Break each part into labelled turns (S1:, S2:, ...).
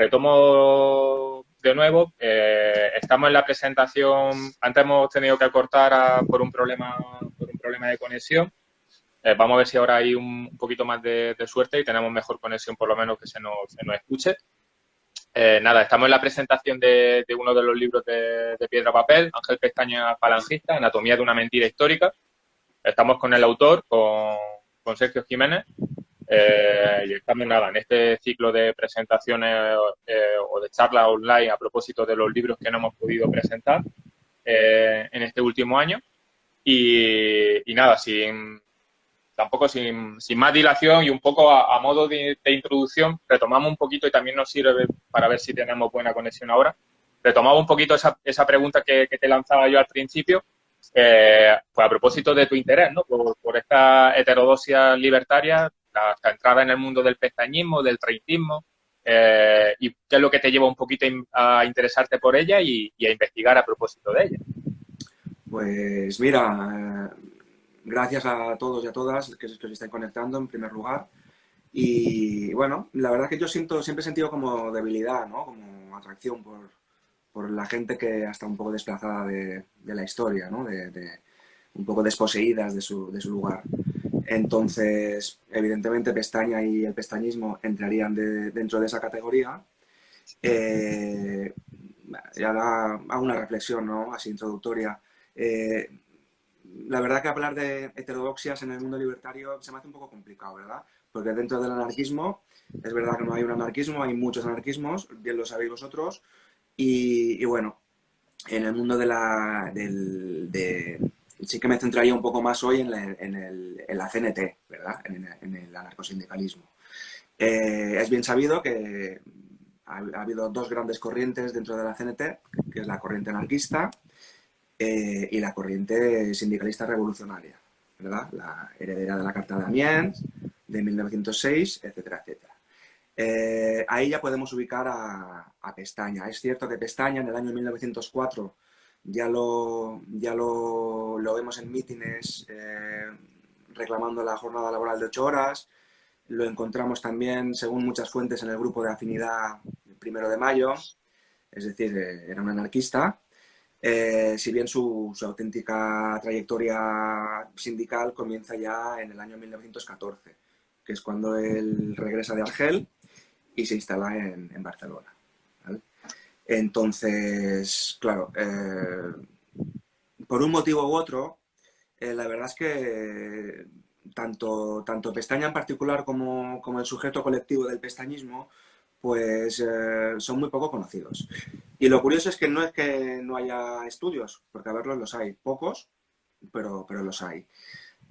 S1: retomo de nuevo. Estamos en la presentación. Antes hemos tenido que cortar por un problema de conexión. Vamos a ver si ahora hay un poquito más de suerte y tenemos mejor conexión, por lo menos que se nos escuche. Nada, estamos en la presentación de uno de los libros de Piedra Papel, Ángel Pestaña Falangista, Anatomía de una mentira histórica. Estamos con el autor, con Sergio Jiménez, y estamos nada, en este ciclo de presentaciones o de charlas online a propósito de los libros que no hemos podido presentar en este último año. Y nada, tampoco sin más dilación y un poco a modo de introducción, retomamos un poquito y también nos sirve para ver si tenemos buena conexión ahora. Retomamos un poquito esa pregunta que te lanzaba yo al principio, pues a propósito de tu interés, ¿no? Por esta heterodoxia libertaria, la entrada en el mundo del pestañismo, del treintismo, y qué es lo que te lleva un poquito a interesarte por ella y a investigar a propósito de ella.
S2: Pues mira, gracias a todos y a todas que os estáis conectando en primer lugar. Y bueno, la verdad que yo siempre he sentido como debilidad, ¿no? Como atracción por la gente que está un poco desplazada de la historia, ¿no? Un poco desposeídas de su lugar. Entonces, evidentemente, Pestaña y el pestañismo entrarían dentro de esa categoría. Y ahora hago una reflexión, ¿no? Así introductoria. La verdad que hablar de heterodoxias en el mundo libertario se me hace un poco complicado, ¿verdad? Porque dentro del anarquismo, es verdad que no hay un anarquismo, hay muchos anarquismos, bien lo sabéis vosotros, y bueno, en el mundo sí que me centraría un poco más hoy en la CNT, ¿verdad? En el anarcosindicalismo. Es bien sabido que ha habido dos grandes corrientes dentro de la CNT, que es la corriente anarquista y la corriente sindicalista revolucionaria, ¿verdad? La heredera de la Carta de Amiens, de 1906, etcétera, etcétera. Ahí ya podemos ubicar a Pestaña. Es cierto que Pestaña en el año 1904 ya lo vemos en mítines reclamando la jornada laboral de 8 horas. Lo encontramos también, según muchas fuentes, en el grupo de afinidad 1 de Mayo, es decir, era un anarquista. Si bien su auténtica trayectoria sindical comienza ya en el año 1914, que es cuando él regresa de Argel y se instala en Barcelona, ¿vale? Entonces, claro, por un motivo u otro, la verdad es que tanto Pestaña en particular como el sujeto colectivo del pestañismo, pues son muy poco conocidos. Y lo curioso es que no haya estudios, porque a verlos los hay, pocos, pero los hay.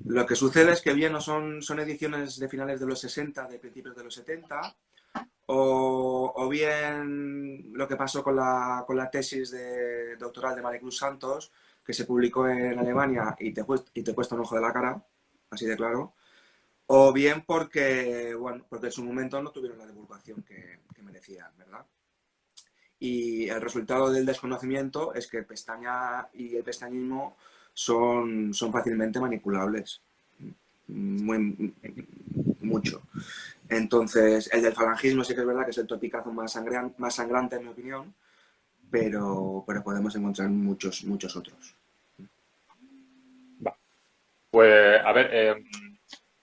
S2: Lo que sucede es que bien no son ediciones de finales de los 60, de principios de los 70, o bien lo que pasó con la tesis doctoral de Maricruz Santos, que se publicó en Alemania y te cuesta un ojo de la cara, así de claro, o bien porque en su momento no tuvieron la divulgación que merecían, ¿verdad? Y el resultado del desconocimiento es que Pestaña y el pestañismo son fácilmente manipulables. Mucho. Entonces, el del falangismo sí que es verdad que es el topicazo más sangrante, en mi opinión, pero podemos encontrar muchos otros.
S1: Pues, a ver,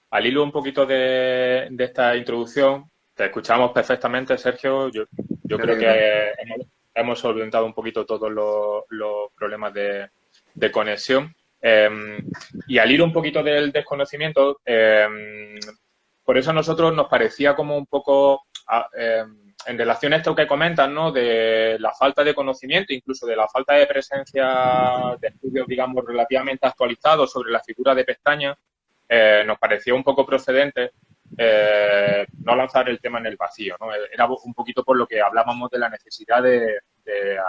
S1: al hilo un poquito de esta introducción, te escuchamos perfectamente, Sergio. Yo creo que hemos solventado un poquito todos los problemas de conexión. Y al hilo un poquito del desconocimiento, por eso a nosotros nos parecía como un poco, en relación a esto que comentas, ¿no? De la falta de conocimiento, incluso de la falta de presencia de estudios, digamos, relativamente actualizados sobre la figura de Pestaña, nos pareció un poco procedente no lanzar el tema en el vacío, ¿no? Era un poquito por lo que hablábamos de la necesidad de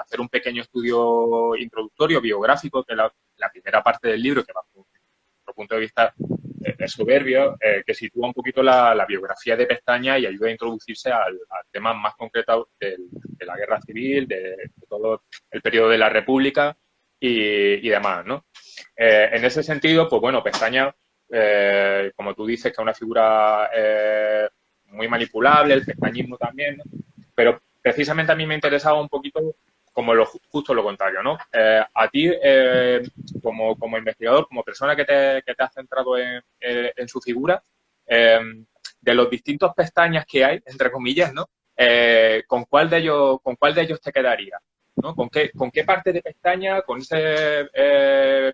S1: hacer un pequeño estudio introductorio, biográfico, que la primera parte del libro, que bajo nuestro punto de vista es soberbio, que sitúa un poquito la biografía de Pestaña y ayuda a introducirse al tema más concreto de la guerra civil, de todo el periodo de la República y demás, ¿no? En ese sentido, pues bueno, Pestaña, como tú dices, que es una figura muy manipulable, el pestañismo también, ¿no? Pero precisamente a mí me interesaba un poquito como justo lo contrario, ¿no? A ti, como investigador, como persona que te has centrado en su figura, eh, de los distintos pestañas que hay, entre comillas, ¿no? Con cuál de ellos te quedaría? ¿No? Con qué parte de pestaña? ¿Con ese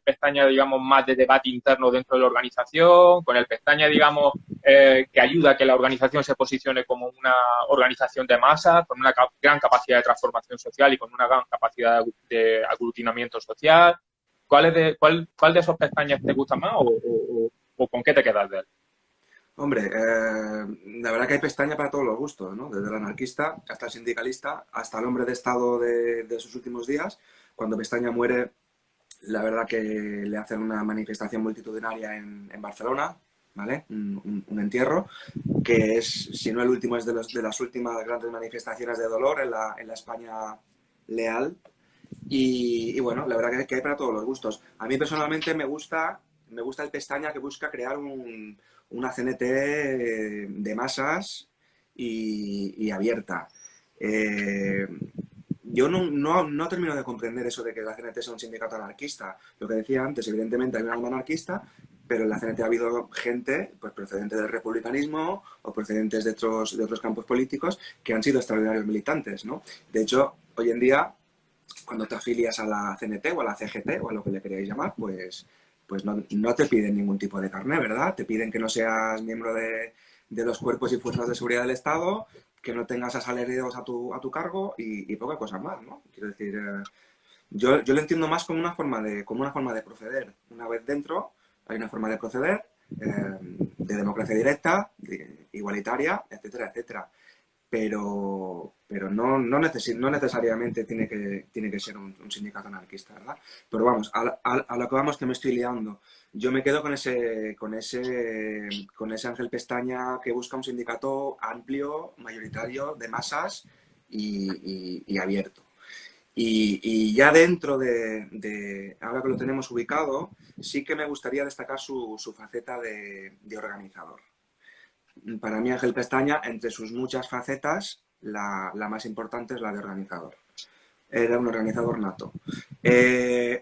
S1: pestaña, digamos, más de debate interno dentro de la organización? ¿Con el pestaña, digamos, que ayuda a que la organización se posicione como una organización de masas, con una gran capacidad de transformación social y con una gran capacidad de aglutinamiento social? ¿Cuál de esos pestañas te gusta más o con qué te quedas de él?
S2: Hombre, la verdad que hay pestaña para todos los gustos, ¿no? Desde el anarquista hasta el sindicalista, hasta el hombre de Estado de sus últimos días. Cuando Pestaña muere, la verdad que le hacen una manifestación multitudinaria en Barcelona, ¿vale? Un entierro, que es, si no el último, es de las últimas grandes manifestaciones de dolor en la España leal. Y bueno, la verdad que hay para todos los gustos. A mí personalmente me gusta el Pestaña que busca crear una CNT de masas y abierta. Eh, yo no termino de comprender eso de que la CNT sea un sindicato anarquista. Lo que decía antes, evidentemente hay un alma anarquista, pero en la CNT ha habido gente pues, procedente del republicanismo o procedentes de otros campos políticos que han sido extraordinarios militantes, ¿no? De hecho, hoy en día, cuando te afilias a la CNT o a la CGT o a lo que le queráis llamar, pues no te piden ningún tipo de carné, ¿verdad? Te piden que no seas miembro de los cuerpos y fuerzas de seguridad del Estado, que no tengas asalariados a tu cargo y poca cosa más, ¿no? Quiero decir, yo lo entiendo más como una forma de proceder. Una vez dentro, hay una forma de proceder de democracia directa, igualitaria, etcétera, etcétera. Pero no necesariamente tiene que ser un sindicato anarquista, ¿verdad? Pero vamos, a lo que vamos que me estoy liando. Yo me quedo con ese Ángel Pestaña que busca un sindicato amplio, mayoritario, de masas y abierto. Y ya dentro ahora que lo tenemos ubicado, sí que me gustaría destacar su faceta de organizador. Para mí, Ángel Pestaña, entre sus muchas facetas, la más importante es la de organizador. Era un organizador nato.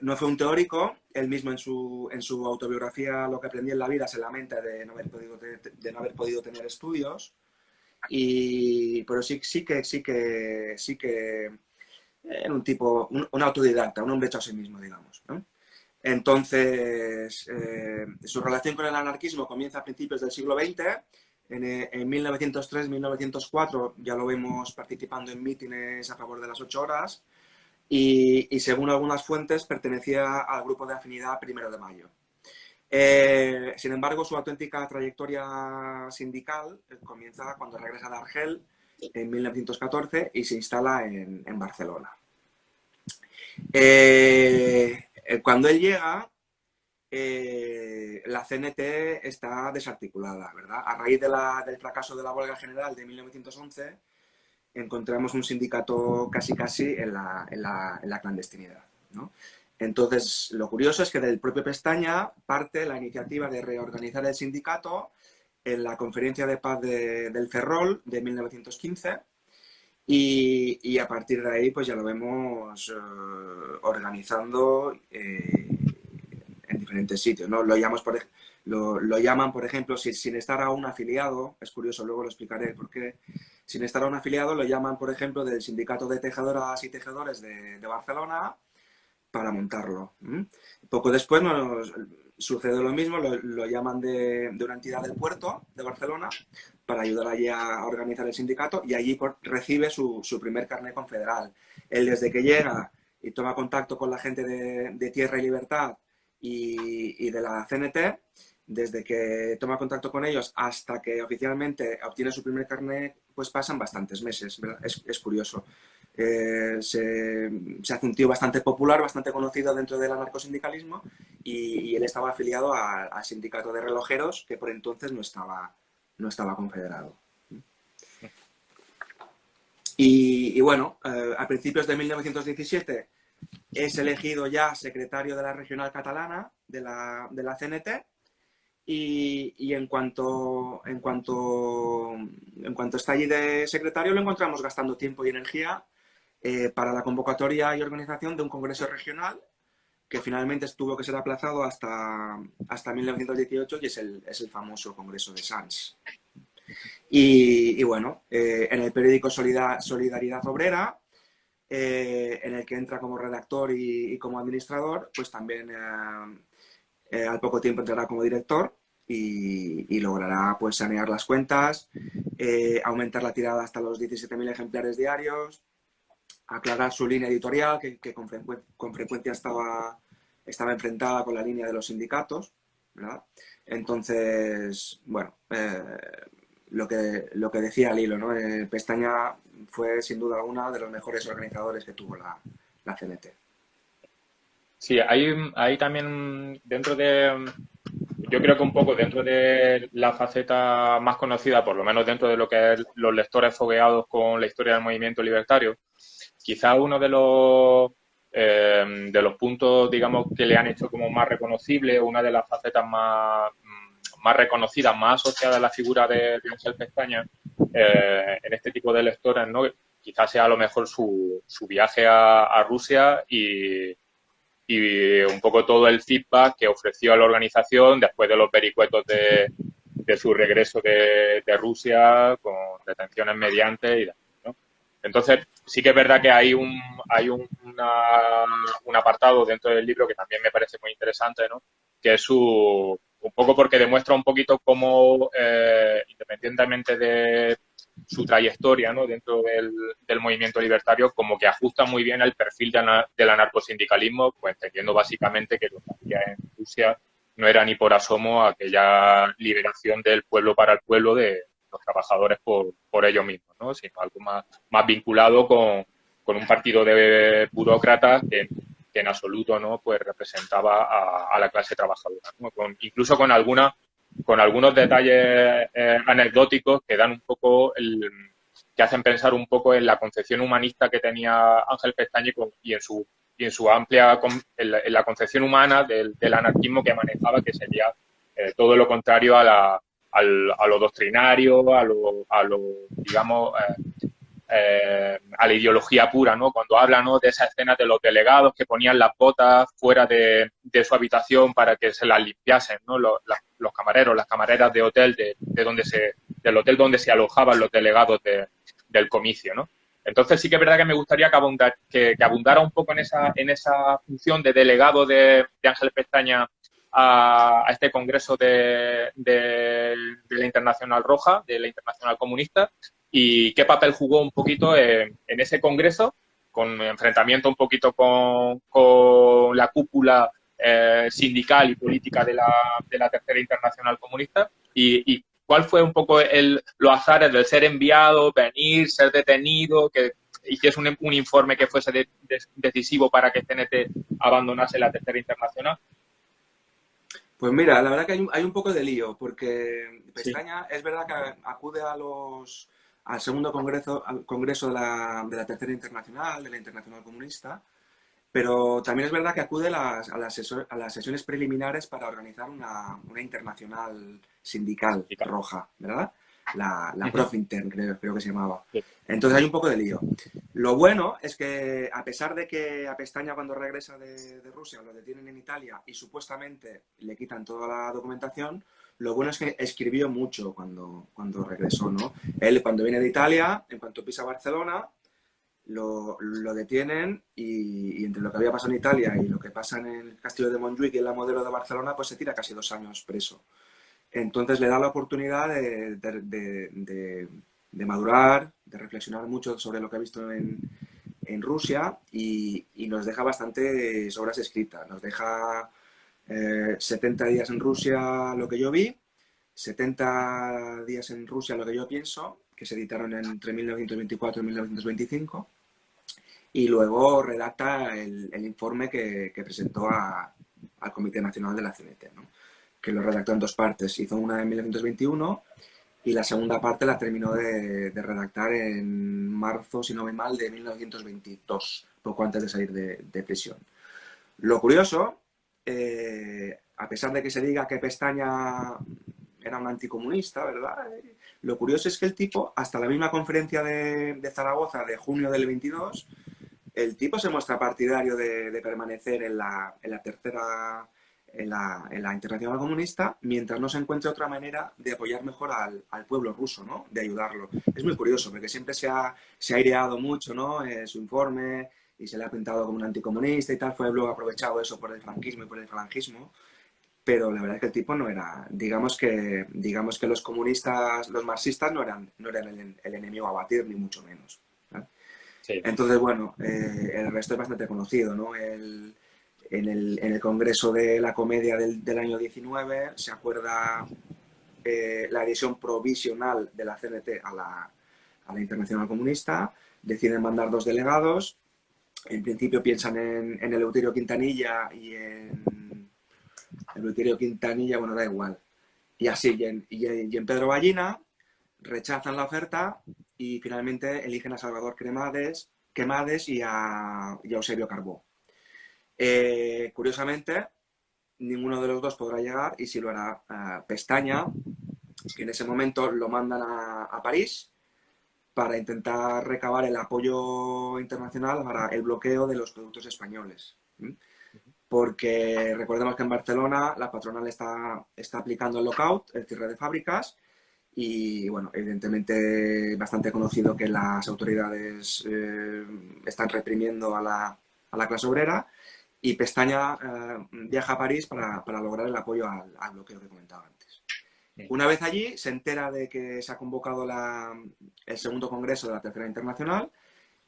S2: No fue un teórico, él mismo en su autobiografía Lo que aprendí en la vida se lamenta de no haber podido tener estudios, pero sí que era un tipo, un autodidacta, un hombre hecho a sí mismo, digamos, ¿no? Entonces, su relación con el anarquismo comienza a principios del siglo XX. En 1903-1904 ya lo vemos participando en mítines a favor de las 8 horas y según algunas fuentes pertenecía al grupo de afinidad Primero de Mayo. Sin embargo, su auténtica trayectoria sindical comienza cuando regresa de Argel en 1914 y se instala en Barcelona. Cuando él llega, la CNT está desarticulada, ¿verdad? A raíz del fracaso de la huelga general de 1911, encontramos un sindicato casi en la clandestinidad, ¿no? Entonces, lo curioso es que del propio Pestaña parte la iniciativa de reorganizar el sindicato en la Conferencia de Paz del Ferrol de 1915 y a partir de ahí pues ya lo vemos organizando en diferentes sitios, ¿no? Lo llaman, por ejemplo, sin estar aún afiliado, es curioso, luego lo explicaré por qué, sin estar aún afiliado lo llaman, por ejemplo, del Sindicato de Tejedoras y Tejedores de Barcelona para montarlo. Poco después sucede lo mismo, lo llaman de una entidad del puerto de Barcelona para ayudar allí a organizar el sindicato y allí recibe su primer carnet confederal. Él desde que llega y toma contacto con la gente de Tierra y Libertad y de la CNT, desde que toma contacto con ellos hasta que oficialmente obtiene su primer carnet, pues pasan bastantes meses, ¿verdad? Es curioso. Se hace un tío bastante popular, bastante conocido dentro del anarcosindicalismo y él estaba afiliado al sindicato de relojeros que por entonces no estaba confederado. Y bueno, a principios de 1917 es elegido ya secretario de la regional catalana de la CNT y en cuanto está allí de secretario, lo encontramos gastando tiempo y energía para la convocatoria y organización de un congreso regional que finalmente tuvo que ser aplazado hasta 1918 y es el famoso Congreso de Sants. Y bueno, en el periódico Solidaridad Obrera, en el que entra como redactor y como administrador, pues también al poco tiempo entrará como director y logrará pues sanear las cuentas, aumentar la tirada hasta los 17.000 ejemplares diarios, aclarar su línea editorial, que con frecuencia estaba enfrentada con la línea de los sindicatos, ¿verdad? Entonces, bueno, lo que decía al hilo, ¿no? Pestaña fue sin duda alguna de los mejores organizadores que tuvo la CNT.
S1: Sí, hay también dentro de, yo creo que un poco dentro de la faceta más conocida, por lo menos dentro de lo que es los lectores fogueados con la historia del movimiento libertario, quizá uno de los puntos, digamos, que le han hecho como más reconocible, una de las facetas más reconocidas, más asociadas a la figura de Ángel Pestaña, en este tipo de lectores, ¿no? Quizás sea a lo mejor su viaje a Rusia y un poco todo el feedback que ofreció a la organización después de los vericuetos de su regreso de Rusia con detenciones mediante y demás, ¿no? Entonces, sí que es verdad que hay un apartado dentro del libro que también me parece muy interesante, ¿no? Que es un poco porque demuestra un poquito cómo, independientemente de su trayectoria, ¿no? Dentro del movimiento libertario, como que ajusta muy bien el perfil del anarcosindicalismo, pues entendiendo básicamente que lo que hacía en Rusia no era ni por asomo aquella liberación del pueblo para el pueblo de los trabajadores por ellos mismos, ¿no? Sino algo más vinculado con un partido de burócratas que en absoluto, ¿no? Pues representaba a la clase trabajadora, ¿no? Incluso con algunos detalles anecdóticos que dan un poco que hacen pensar un poco en la concepción humanista que tenía Ángel Pestaña y en su amplia, en la concepción humana del anarquismo que manejaba, que sería todo lo contrario a lo doctrinario, a lo digamos, a la ideología pura, ¿no? Cuando habla, ¿no? De esa escena de los delegados que ponían las botas fuera de su habitación para que se las limpiasen, ¿no? Los camareros, las camareras de hotel del hotel donde se alojaban los delegados del comicio, ¿no? Entonces sí que es verdad que me gustaría que abundara un poco en esa función de delegado de Ángel Pestaña a este congreso de la Internacional Roja, de la Internacional Comunista, y qué papel jugó un poquito en ese congreso, con enfrentamiento un poquito con la cúpula sindical y política de la Tercera Internacional Comunista, y cuál fue un poco los azares del ser enviado, venir, ser detenido, que hiciese un informe que fuese decisivo para que CNT abandonase la Tercera Internacional.
S2: Pues mira, la verdad que hay un poco de lío, porque
S1: Sí.
S2: Pestaña es verdad que acude al segundo congreso de la Tercera Internacional, de la Internacional Comunista, pero también es verdad que acude a las sesiones preliminares para organizar una internacional sindical roja, ¿verdad? La Profintern, creo que se llamaba.
S1: Sí.
S2: Entonces hay un poco de lío. Lo bueno es que, a pesar de que a Pestaña, cuando regresa de Rusia, lo detienen en Italia y supuestamente le quitan toda la documentación, lo bueno es que escribió mucho cuando regresó, ¿no? Él, cuando viene de Italia, en cuanto pisa Barcelona, lo detienen y entre lo que había pasado en Italia y lo que pasa en el castillo de Montjuïc y en la Modelo de Barcelona, pues se tira casi 2 años preso. Entonces le da la oportunidad de madurar, de reflexionar mucho sobre lo que ha visto en Rusia y nos deja bastantes obras escritas. Nos deja 70 días en Rusia, lo que yo vi, 70 días en Rusia, lo que yo pienso, que se editaron entre 1924 y 1925, y luego redacta el informe que presentó al Comité Nacional de la CNT, ¿no? Que lo redactó en 2 partes. Hizo una en 1921 y la segunda parte la terminó de redactar en marzo, si no me mal, de 1922, poco antes de salir de prisión. Lo curioso a pesar de que se diga que Pestaña era un anticomunista, ¿verdad? Lo curioso es que el tipo, hasta la misma conferencia de Zaragoza de junio del 22, el tipo se muestra partidario de permanecer en la tercera, en la Internacional Comunista, mientras no se encuentre otra manera de apoyar mejor al pueblo ruso, ¿no? De ayudarlo. Es muy curioso, porque siempre se ha aireado mucho, ¿no? Su informe, y se le ha pintado como un anticomunista y tal. Fue luego aprovechado eso por el franquismo y por el falangismo. Pero la verdad es que el tipo no era, digamos que los comunistas, los marxistas no eran el enemigo a batir, ni mucho menos, ¿no?
S1: Sí.
S2: Entonces, bueno, el resto es bastante conocido, ¿no? En el Congreso de la Comedia del año 19 se acuerda la adhesión provisional de la CNT a la Internacional Comunista, deciden mandar 2 delegados, en principio piensan en Eleuterio Quintanilla bueno, da igual, y así, y en Pedro Ballina, rechazan la oferta y finalmente eligen a Salvador Quemades y a Eusebio Carbó. Curiosamente, ninguno de los dos podrá llegar y si lo hará Pestaña, que en ese momento lo mandan a París para intentar recabar el apoyo internacional para el bloqueo de los productos españoles. Porque recordemos que en Barcelona la patronal está aplicando el lockout, el cierre de fábricas, y bueno, evidentemente bastante conocido que las autoridades están reprimiendo a la clase obrera, y Pestaña viaja a París para lograr el apoyo al bloqueo que comentaba antes. Una vez allí se entera de que se ha convocado el segundo congreso de la Tercera Internacional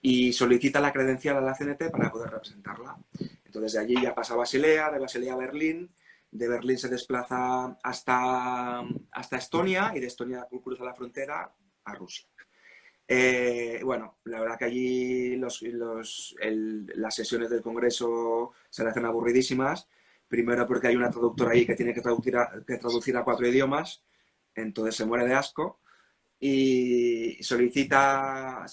S2: y solicita la credencial a la CNT para poder representarla. Entonces de allí ya pasa a Basilea, de Basilea a Berlín, de Berlín se desplaza hasta Estonia y de Estonia cruza la frontera a Rusia. Bueno, la verdad que allí las sesiones del Congreso se le hacen aburridísimas. Primero porque hay una traductora ahí que tiene que traducir a 4 idiomas, entonces se muere de asco y solicita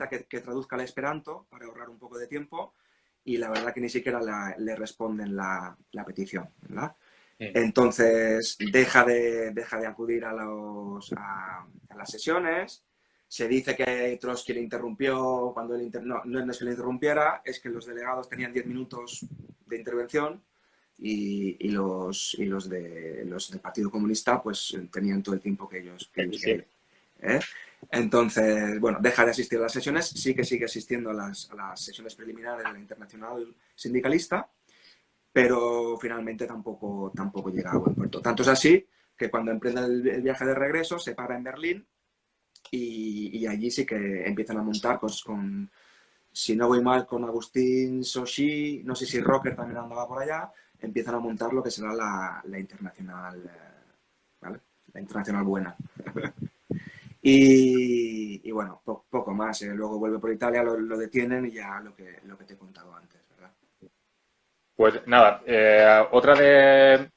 S2: que traduzca al esperanto para ahorrar un poco de tiempo y la verdad que ni siquiera le responden la petición, ¿verdad? Entonces deja de acudir a las sesiones. Se dice que Trotsky le interrumpió cuando no es que le interrumpiera, es que los delegados tenían 10 minutos de intervención y los del Partido Comunista pues tenían todo el tiempo que ellos querían. Entonces, bueno, deja de asistir a las sesiones, sí que sigue asistiendo a las sesiones preliminares de la Internacional Sindicalista, pero finalmente tampoco llega a buen puerto. Tanto es así que cuando emprende el viaje de regreso se para en Berlín y allí sí que empiezan a montar si no voy mal, con Agustín Sochi, no sé si Rocker también andaba por allá, empiezan a montar lo que será la Internacional, ¿vale? La Internacional buena. Y bueno, poco más. Luego vuelve por Italia, lo detienen y ya lo que te he contado antes, ¿verdad?
S1: Pues nada, otra de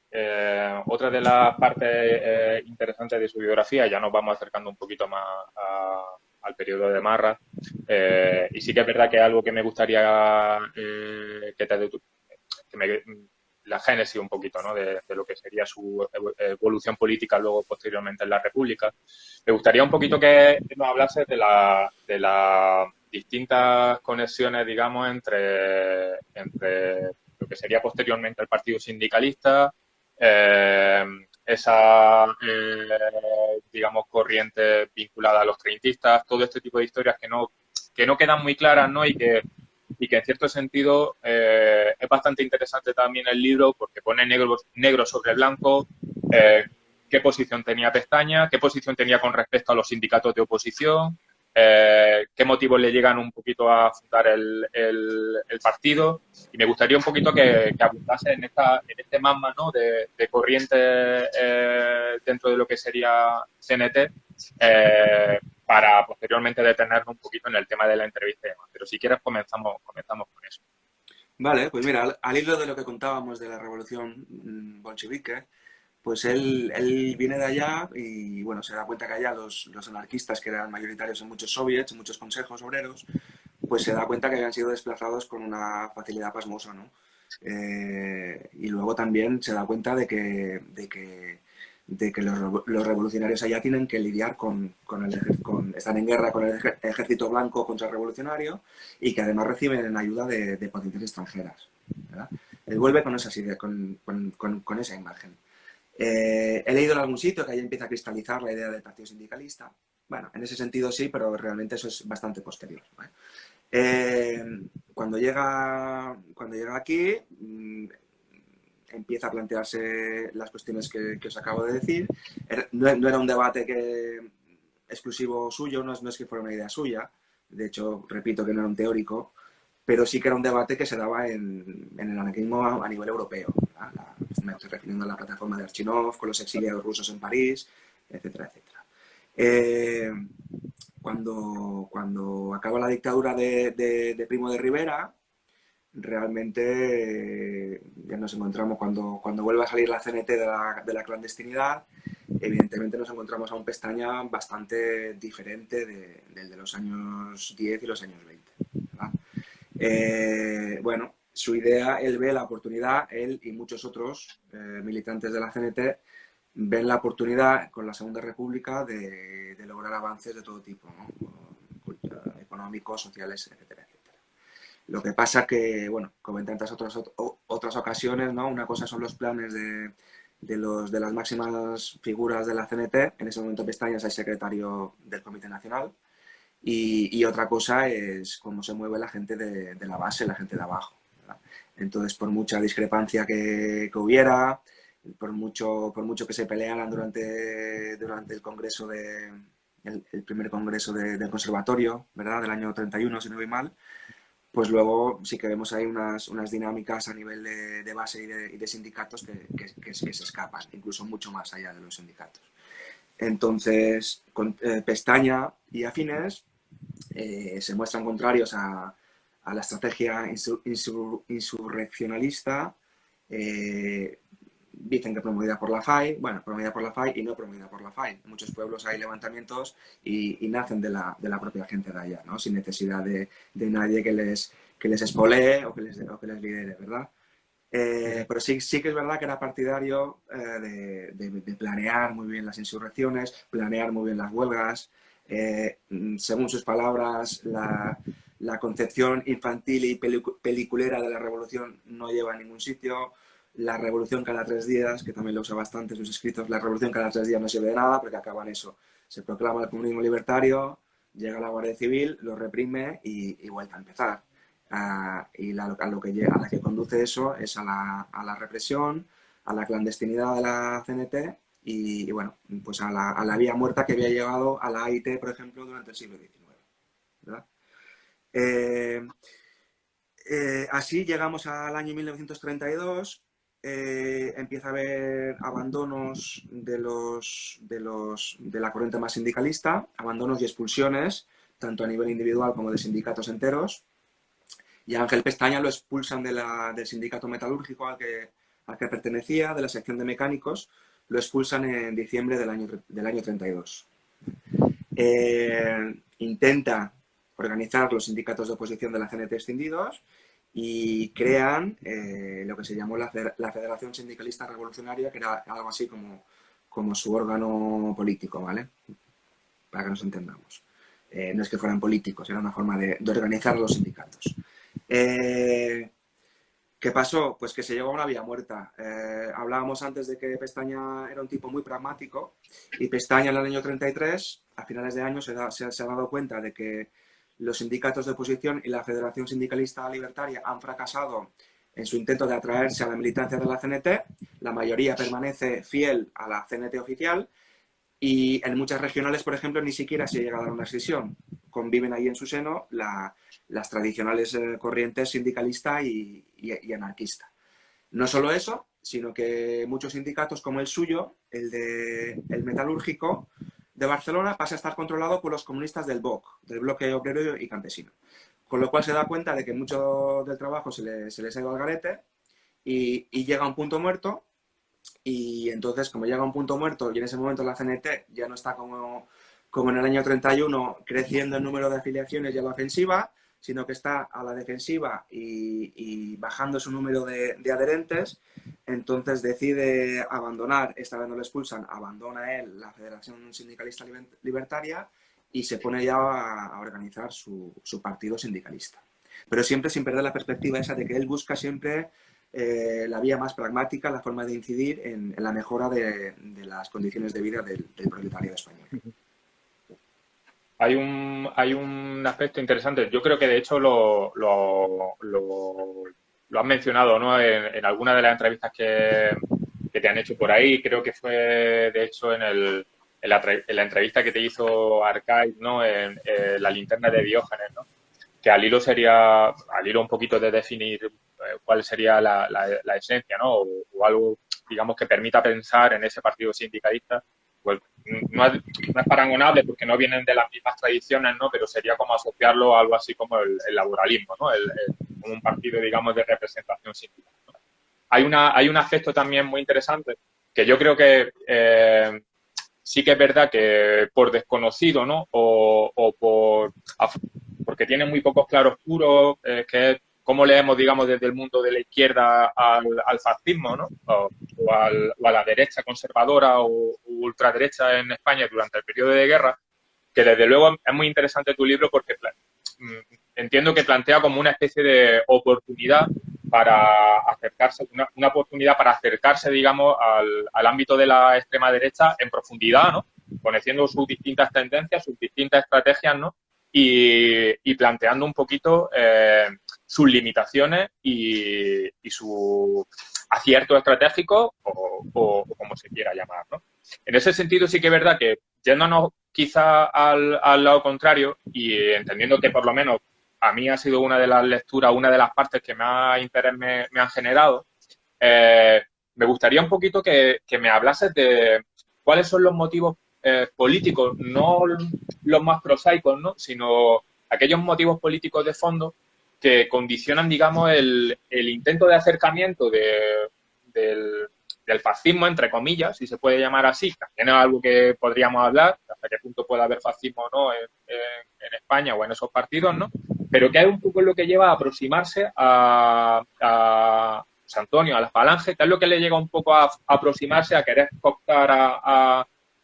S1: las partes interesantes de su biografía, ya nos vamos acercando un poquito más al periodo de Marra, y sí que es verdad que es algo que me gustaría la génesis un poquito, ¿no? de lo que sería su evolución política luego posteriormente en la República. Me gustaría un poquito que nos hablase de las distintas conexiones, digamos, entre lo que sería posteriormente el Partido Sindicalista, esa, digamos, corriente vinculada a los treintistas, todo este tipo de historias que no quedan muy claras, ¿no? Y que en cierto sentido es bastante interesante también el libro porque pone negro sobre blanco qué posición tenía Pestaña, qué posición tenía con respecto a los sindicatos de oposición, qué motivos le llegan un poquito a fundar el partido. Y me gustaría un poquito que abundase en este magma, ¿no? de corrientes dentro de lo que sería CNT, para posteriormente detenernos un poquito en el tema de la entrevista y demás. Pero si quieres comenzamos con eso.
S2: Vale, pues mira, al hilo de lo que contábamos de la revolución bolchevique, pues él viene de allá y bueno, se da cuenta que allá los anarquistas, que eran mayoritarios en muchos soviets, en muchos consejos obreros, pues se da cuenta que habían sido desplazados con una facilidad pasmosa, ¿no? Y luego también se da cuenta de que los revolucionarios allá tienen que lidiar están en guerra con el ejército blanco contrarrevolucionario y que además reciben ayuda de potencias extranjeras, ¿verdad? Él vuelve con esas ideas, con esa imagen. He leído en algún sitio que ahí empieza a cristalizar la idea del partido sindicalista. Bueno, en ese sentido sí, pero realmente eso es bastante posterior, ¿vale? Cuando llega aquí, empieza a plantearse las cuestiones que os acabo de decir. No era un debate exclusivo suyo, no es que fuera una idea suya. De hecho, repito que no era un teórico, pero sí que era un debate que se daba en el anarquismo a nivel europeo. Me estoy refiriendo a la plataforma de Archinov, con los exiliados rusos en París, etcétera, etcétera. Cuando acaba la dictadura de Primo de Rivera, realmente ya nos encontramos, cuando vuelve a salir la CNT de la clandestinidad, evidentemente nos encontramos a un Pestaña bastante diferente del de los años 10 y los años 20. Bueno, su idea, él ve la oportunidad, él y muchos otros militantes de la CNT ven la oportunidad con la Segunda República de lograr avances de todo tipo, ¿no? Económicos, sociales, etcétera, etcétera. Lo que pasa que, bueno, como en tantas otras ocasiones, ¿no? Una cosa son los planes de las máximas figuras de la CNT, en ese momento Pestaña es el secretario del Comité Nacional, y otra cosa es cómo se mueve la gente de la base, la gente de abajo, ¿verdad? Entonces, por mucha discrepancia que hubiera, por mucho que se pelearan durante el congreso el primer congreso del conservatorio, ¿verdad? Del año 31, si no voy mal, pues luego sí que vemos ahí unas dinámicas a nivel de base y de sindicatos que se escapan, incluso mucho más allá de los sindicatos. Entonces, Pestaña y afines se muestran contrarios a la estrategia insurreccionalista, dicen que promovida por la FAI, bueno, promovida por la FAI y no promovida por la FAI. En muchos pueblos hay levantamientos y nacen de la propia gente de allá, ¿no? Sin necesidad de nadie que les espolee o que les lidere, ¿verdad? Pero sí que es verdad que era partidario de planear muy bien las insurrecciones, planear muy bien las huelgas. Según sus palabras, la concepción infantil y peliculera de la revolución no lleva a ningún sitio. La revolución cada 3 días, que también lo usa bastante en sus escritos, la revolución cada 3 días no sirve de nada porque acaba en eso. Se proclama el comunismo libertario, llega la Guardia Civil, lo reprime y vuelve a empezar. Y a la que conduce eso es a la represión, a la clandestinidad de la CNT y bueno, pues a la vía muerta que había llegado a la AIT, por ejemplo, durante el siglo XIX, ¿verdad? Así llegamos al año 1932, empieza a haber abandonos de la corriente más sindicalista, abandonos y expulsiones, tanto a nivel individual como de sindicatos enteros. Y a Ángel Pestaña lo expulsan del sindicato metalúrgico al que pertenecía, de la sección de mecánicos, lo expulsan en diciembre del año 32. Intenta organizar los sindicatos de oposición de la CNT extindidos y crean lo que se llamó la Federación Sindicalista Revolucionaria, que era algo así como su órgano político, ¿vale? Para que nos entendamos. No es que fueran políticos, era una forma de organizar los sindicatos. ¿Qué pasó? Pues que se llegó a una vía muerta. Hablábamos antes de que Pestaña era un tipo muy pragmático y Pestaña en el año 33, a finales de año, se ha dado cuenta de que los sindicatos de oposición y la Federación Sindicalista Libertaria han fracasado en su intento de atraerse a la militancia de la CNT. La mayoría permanece fiel a la CNT oficial y en muchas regionales, por ejemplo, ni siquiera se llega a dar una escisión. Conviven ahí en su seno las tradicionales corrientes sindicalista y anarquista. No solo eso, sino que muchos sindicatos como el suyo, el metalúrgico de Barcelona, pasa a estar controlado por los comunistas del BOC, del Bloque Obrero y Campesino. Con lo cual se da cuenta de que mucho del trabajo se les ha ido al garete y llega a un punto muerto. Y entonces, como llega a un punto muerto y en ese momento la CNT ya no está como en el año 31 creciendo el número de afiliaciones y a la ofensiva, sino que está a la defensiva y bajando su número de adherentes. Entonces decide abandonar, esta vez no lo expulsan, abandona él la Federación Sindicalista Libertaria y se pone ya a organizar su partido sindicalista. Pero siempre sin perder la perspectiva esa de que él busca siempre la vía más pragmática, la forma de incidir en la mejora de las condiciones de vida del proletariado español.
S1: Hay un aspecto interesante. Yo creo que de hecho lo has mencionado, ¿no? En alguna de las entrevistas que te han hecho por ahí. Creo que fue de hecho en la entrevista que te hizo Archive, ¿no? En la linterna de Diógenes, ¿no? Que al hilo un poquito de definir cuál sería la esencia, ¿no? O algo, digamos, que permita pensar en ese partido sindicalista. Pues no es parangonable porque no vienen de las mismas tradiciones, ¿no? Pero sería como asociarlo a algo así como el laboralismo, ¿no? Como un partido, digamos, de representación sindical, ¿no? Hay un aspecto también muy interesante que yo creo que sí que es verdad que por desconocido, ¿no? Porque tiene muy pocos claroscuros, que es cómo leemos, digamos, desde el mundo de la izquierda al fascismo, ¿no? O a la derecha conservadora o ultraderecha en España durante el periodo de guerra, que desde luego es muy interesante tu libro porque entiendo que plantea como una especie de oportunidad para acercarse, una oportunidad para acercarse, digamos, al ámbito de la extrema derecha en profundidad, ¿no? Conociendo sus distintas tendencias, sus distintas estrategias, ¿no? Y planteando un poquito sus limitaciones y su acierto estratégico o como se quiera llamar, ¿no? En ese sentido sí que es verdad que yéndonos quizá al lado contrario y entendiendo que por lo menos a mí ha sido una de las lecturas, una de las partes que más interés me han generado, me gustaría un poquito que me hablases de cuáles son los motivos políticos, no los más prosaicos, ¿no? Sino aquellos motivos políticos de fondo que condicionan, digamos, el intento de acercamiento del fascismo, entre comillas, si se puede llamar así. También es algo que podríamos hablar, hasta qué punto puede haber fascismo o no en España o en esos partidos, ¿no? Pero que es un poco lo que lleva a aproximarse a San Antonio, a la Falange, que es lo que le llega un poco a aproximarse, a querer cooptar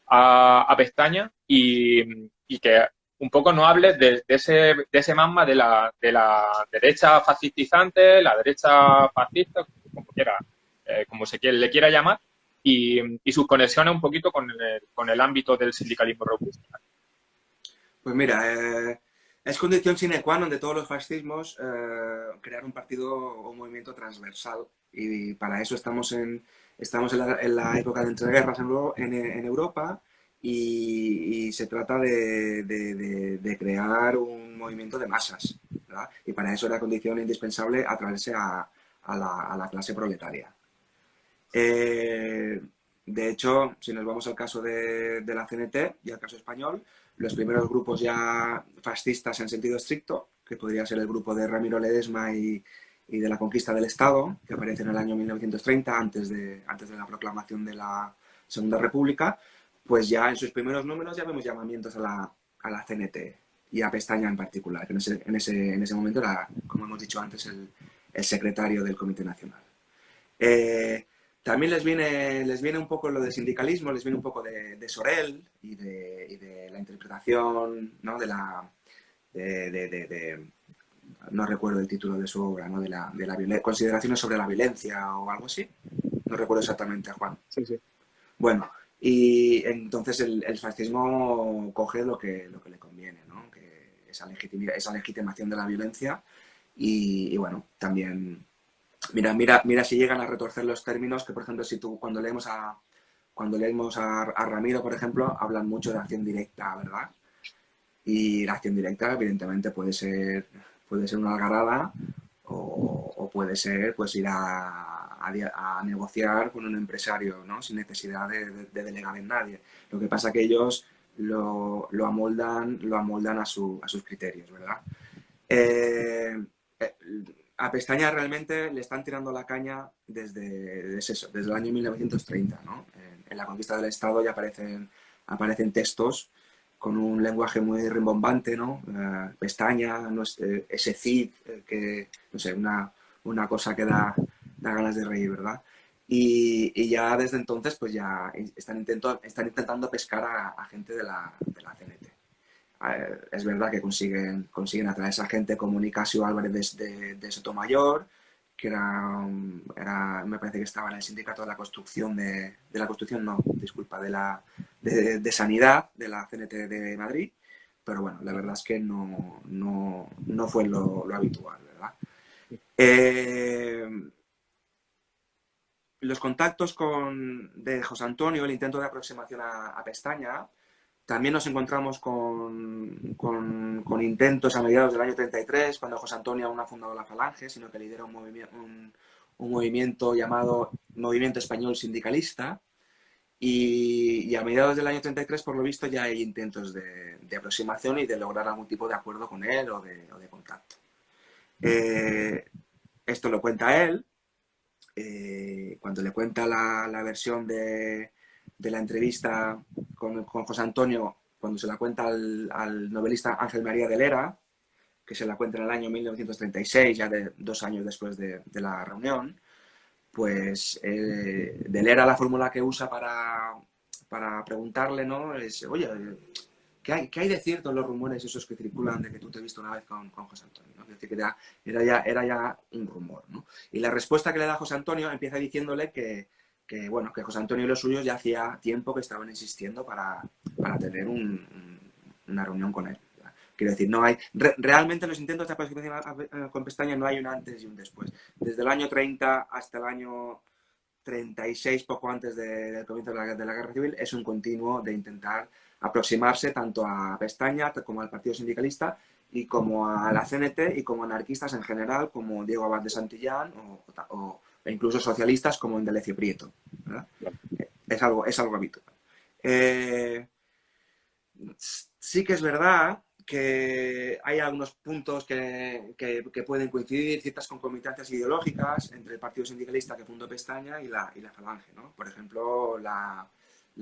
S1: a Pestaña y que un poco no hables de ese magma de la derecha fascistizante, la derecha fascista, como quiera, como le quiera llamar, y sus conexiones un poquito con el ámbito del sindicalismo robusto.
S2: Pues mira, es condición sine qua non de todos los fascismos crear un partido o un movimiento transversal y para eso estamos en la época de entreguerras en Europa y se trata de crear un movimiento de masas, ¿verdad? Y para eso era condición indispensable atraerse a la clase proletaria. De hecho, si nos vamos al caso de la CNT y al caso español, los primeros grupos ya fascistas en sentido estricto, que podría ser el grupo de Ramiro Ledesma y de la conquista del Estado, que aparece en el año 1930, antes de la proclamación de la Segunda República, pues ya en sus primeros números ya vemos llamamientos a la CNT y a Pestaña en particular, que en ese momento era, como hemos dicho antes, el secretario del Comité Nacional. También les viene un poco lo del sindicalismo, les viene un poco de Sorel y de la interpretación, ¿no? No recuerdo el título de su obra, ¿no? de la consideraciones sobre la violencia o algo así. No recuerdo exactamente, Juan.
S1: Sí, sí.
S2: Bueno, y entonces el fascismo coge lo que le conviene, ¿no? Que esa legitimación de la violencia y bueno, también... Mira si llegan a retorcer los términos, que por ejemplo, si tú cuando leemos a Ramiro, por ejemplo, hablan mucho de acción directa, ¿verdad? Y la acción directa, evidentemente, puede ser una algarada o puede ser pues ir a negociar con un empresario, ¿no? Sin necesidad de delegar en nadie. Lo que pasa que ellos lo amoldan a sus criterios, ¿verdad? A Pestaña realmente le están tirando la caña desde el año 1930, ¿no? En la conquista del Estado ya aparecen textos con un lenguaje muy rimbombante, ¿no? Pestaña, no es, ese CID, que, no sé, una cosa que da ganas de reír, ¿verdad? Y ya desde entonces, pues ya están intentando pescar a gente de la CNT. Es verdad que consiguen atraer a esa gente como Nicasio Álvarez de Sotomayor, que me parece que estaba en el sindicato de la construcción de la construcción, no, disculpa, de sanidad de la CNT de Madrid, pero bueno, la verdad es que no fue lo habitual, ¿verdad? Los contactos de José Antonio, el intento de aproximación a Pestaña, también nos encontramos con intentos a mediados del año 33, cuando José Antonio aún no ha fundado la Falange, sino que lidera un movimiento llamado Movimiento Español Sindicalista. Y a mediados del año 33, por lo visto, ya hay intentos de aproximación y de lograr algún tipo de acuerdo con él o de contacto. Esto lo cuenta él. Cuando le cuenta la versión de la entrevista con José Antonio, cuando se la cuenta al novelista Ángel María de Lera, que se la cuenta en el año 1936, ya 2 años después de la reunión, pues de Lera la fórmula que usa para preguntarle, ¿no? Es, oye, ¿qué hay de cierto en los rumores esos que circulan de que tú te has visto una vez con José Antonio? ¿No? Es decir, que era ya un rumor, ¿no? Y la respuesta que le da José Antonio empieza diciéndole que José Antonio y los suyos ya hacía tiempo que estaban insistiendo para tener una reunión con él. Quiero decir, no hay... realmente los intentos de aproximación con Pestaña no hay un antes y un después. Desde el año 30 hasta el año 36, poco antes del comienzo de la Guerra Civil, es un continuo de intentar aproximarse tanto a Pestaña como al Partido Sindicalista y como a la CNT y como anarquistas en general, como Diego Abad de Santillán e incluso socialistas como Indalecio Prieto, ¿verdad? Es algo habitual. Sí que es verdad que hay algunos puntos que pueden coincidir, ciertas concomitancias ideológicas entre el Partido Sindicalista que fundó Pestaña y la Falange, ¿no? Por ejemplo, la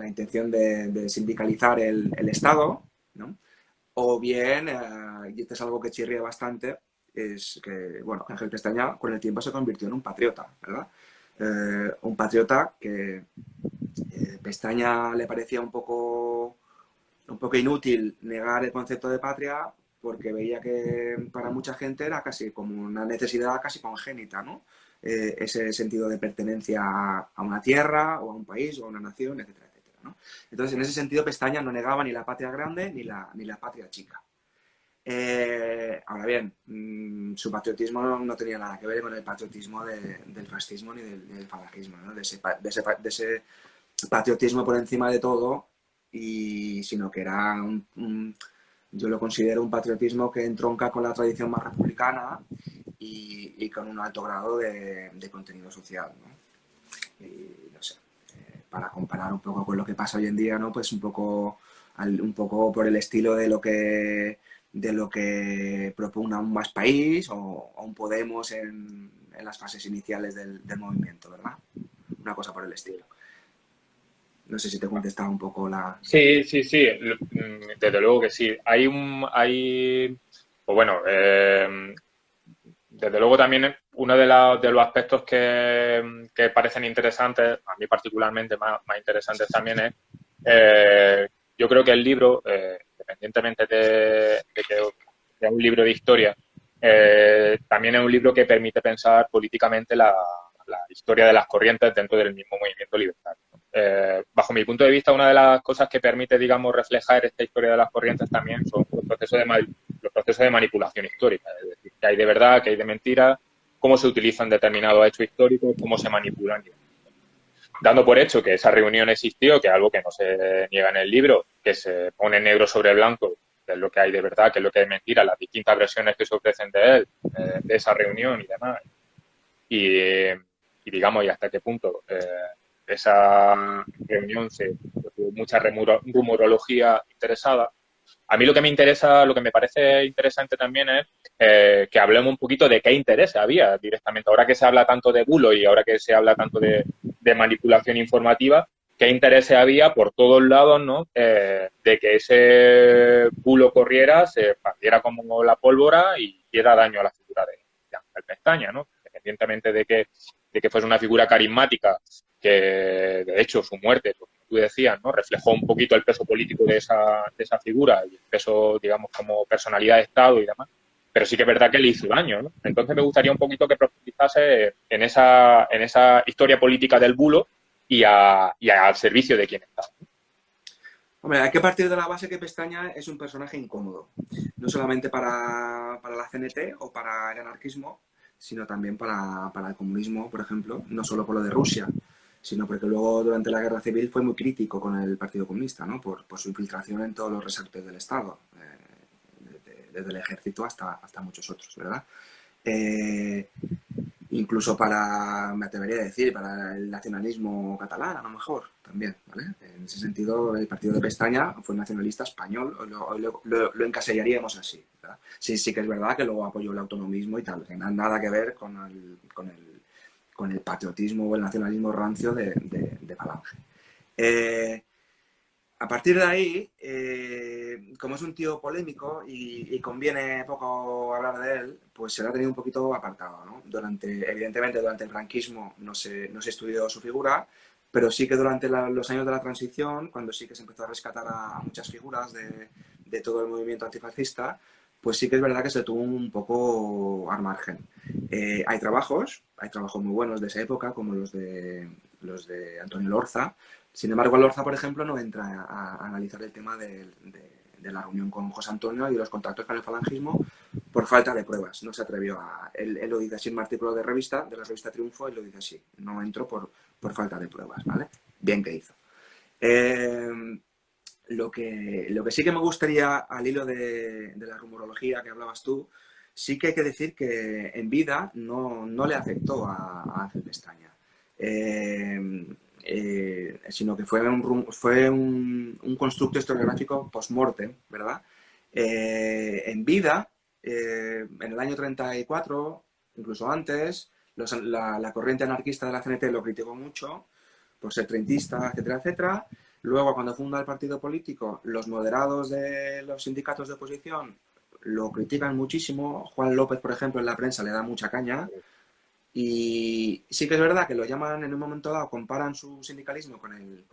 S2: intención de sindicalizar el Estado, ¿no? O bien, y esto es algo que chirría bastante, es que, bueno, Ángel Pestaña con el tiempo se convirtió en un patriota, ¿verdad? Un patriota que Pestaña le parecía un poco inútil negar el concepto de patria porque veía que para mucha gente era casi como una necesidad casi congénita, ¿no? Ese sentido de pertenencia a una tierra o a un país o a una nación, etcétera, etcétera, ¿no? Entonces, en ese sentido, Pestaña no negaba ni la patria grande ni la patria chica. Ahora bien, su patriotismo no tenía nada que ver con el patriotismo del fascismo ni del falangismo, ¿no? de ese patriotismo por encima de todo, sino que era yo lo considero un patriotismo que entronca con la tradición más republicana y con un alto grado de contenido social, ¿no? Y no sé, para comparar un poco con lo que pasa hoy en día, ¿no? Pues un poco por el estilo de lo que propugna un Más País o un Podemos en las fases iniciales del movimiento, ¿verdad? Una cosa por el estilo. No sé si te contestaba un poco la...
S1: Sí, sí, sí, desde luego que sí. Pues bueno, desde luego también uno de los aspectos que parecen interesantes, a mí particularmente más interesantes también yo creo que el libro, independientemente de que sea un libro de historia, también es un libro que permite pensar políticamente la historia de las corrientes dentro del mismo movimiento libertario. Bajo mi punto de vista, una de las cosas que permite, digamos, reflejar esta historia de las corrientes también son los procesos de manipulación histórica, es decir, que hay de verdad, que hay de mentira, cómo se utilizan determinados hechos históricos, cómo se manipulan. Dando por hecho que esa reunión existió, que es algo que no se niega en el libro, que se pone negro sobre blanco, que es lo que hay de verdad, que es lo que hay de mentira, las distintas versiones que se ofrecen de él, de esa reunión y demás. Y digamos, y hasta qué punto esa reunión tuvo mucha rumorología interesada. A mí lo que me interesa, lo que me parece interesante también es que hablemos un poquito de qué interés había directamente. Ahora que se habla tanto de bulo y ahora que se habla tanto de manipulación informativa, qué intereses había por todos lados, ¿no? De que ese bulo corriera, se expandiera como la pólvora y hiciera daño a la figura de Ángel Pestaña, ¿no? Independientemente de que fuese una figura carismática, que de hecho su muerte, pues, como tú decías, ¿no? Reflejó un poquito el peso político de esa figura y el peso, digamos, como personalidad de Estado y demás. Pero sí que es verdad que le hizo daño, ¿no? Entonces me gustaría un poquito que profundizase en esa historia política del bulo y al servicio de quien está.
S2: Hombre, hay que partir de la base que Pestaña es un personaje incómodo, no solamente para la CNT o para el anarquismo, sino también para el comunismo, por ejemplo, no solo por lo de Rusia, sino porque luego durante la Guerra Civil fue muy crítico con el Partido Comunista, ¿no? Por su infiltración en todos los resortes del Estado, desde el ejército hasta muchos otros, ¿verdad? Incluso me atrevería a decir, para el nacionalismo catalán, a lo mejor, también, ¿vale? En ese sentido, el partido de Pestaña fue nacionalista español, lo encasillaríamos así, ¿verdad? Sí, sí que es verdad que luego apoyó el autonomismo y tal, que nada que ver con el patriotismo o el nacionalismo rancio de Falange. A partir de ahí, como es un tío polémico y conviene poco hablar de él, pues se lo ha tenido un poquito apartado, ¿no? Evidentemente, durante el franquismo no se estudió su figura, pero sí que durante los años de la transición, cuando sí que se empezó a rescatar a muchas figuras de todo el movimiento antifascista, pues sí que es verdad que se tuvo un poco al margen. Hay trabajos muy buenos de esa época, como los de Antonio Lorza. Sin embargo, Lorza, por ejemplo, no entra a analizar el tema de la reunión con José Antonio y los contactos con el falangismo por falta de pruebas. No se atrevió Él lo dice así en un artículo de la revista Triunfo, él lo dice así. No entró por falta de pruebas, ¿vale? Bien que hizo. Lo que sí que me gustaría, al hilo de la rumorología que hablabas tú, sí que hay que decir que en vida no le afectó a Ángel Pestaña. Sino que fue un constructo historiográfico post-mortem, ¿verdad? En vida, en el año 34, incluso antes, la corriente anarquista de la CNT lo criticó mucho por ser trentista, etcétera, etcétera. Luego, cuando funda el partido político, los moderados de los sindicatos de oposición lo critican muchísimo. Juan López, por ejemplo, en la prensa le da mucha caña. Y sí que es verdad que lo llaman en un momento dado, comparan su sindicalismo con el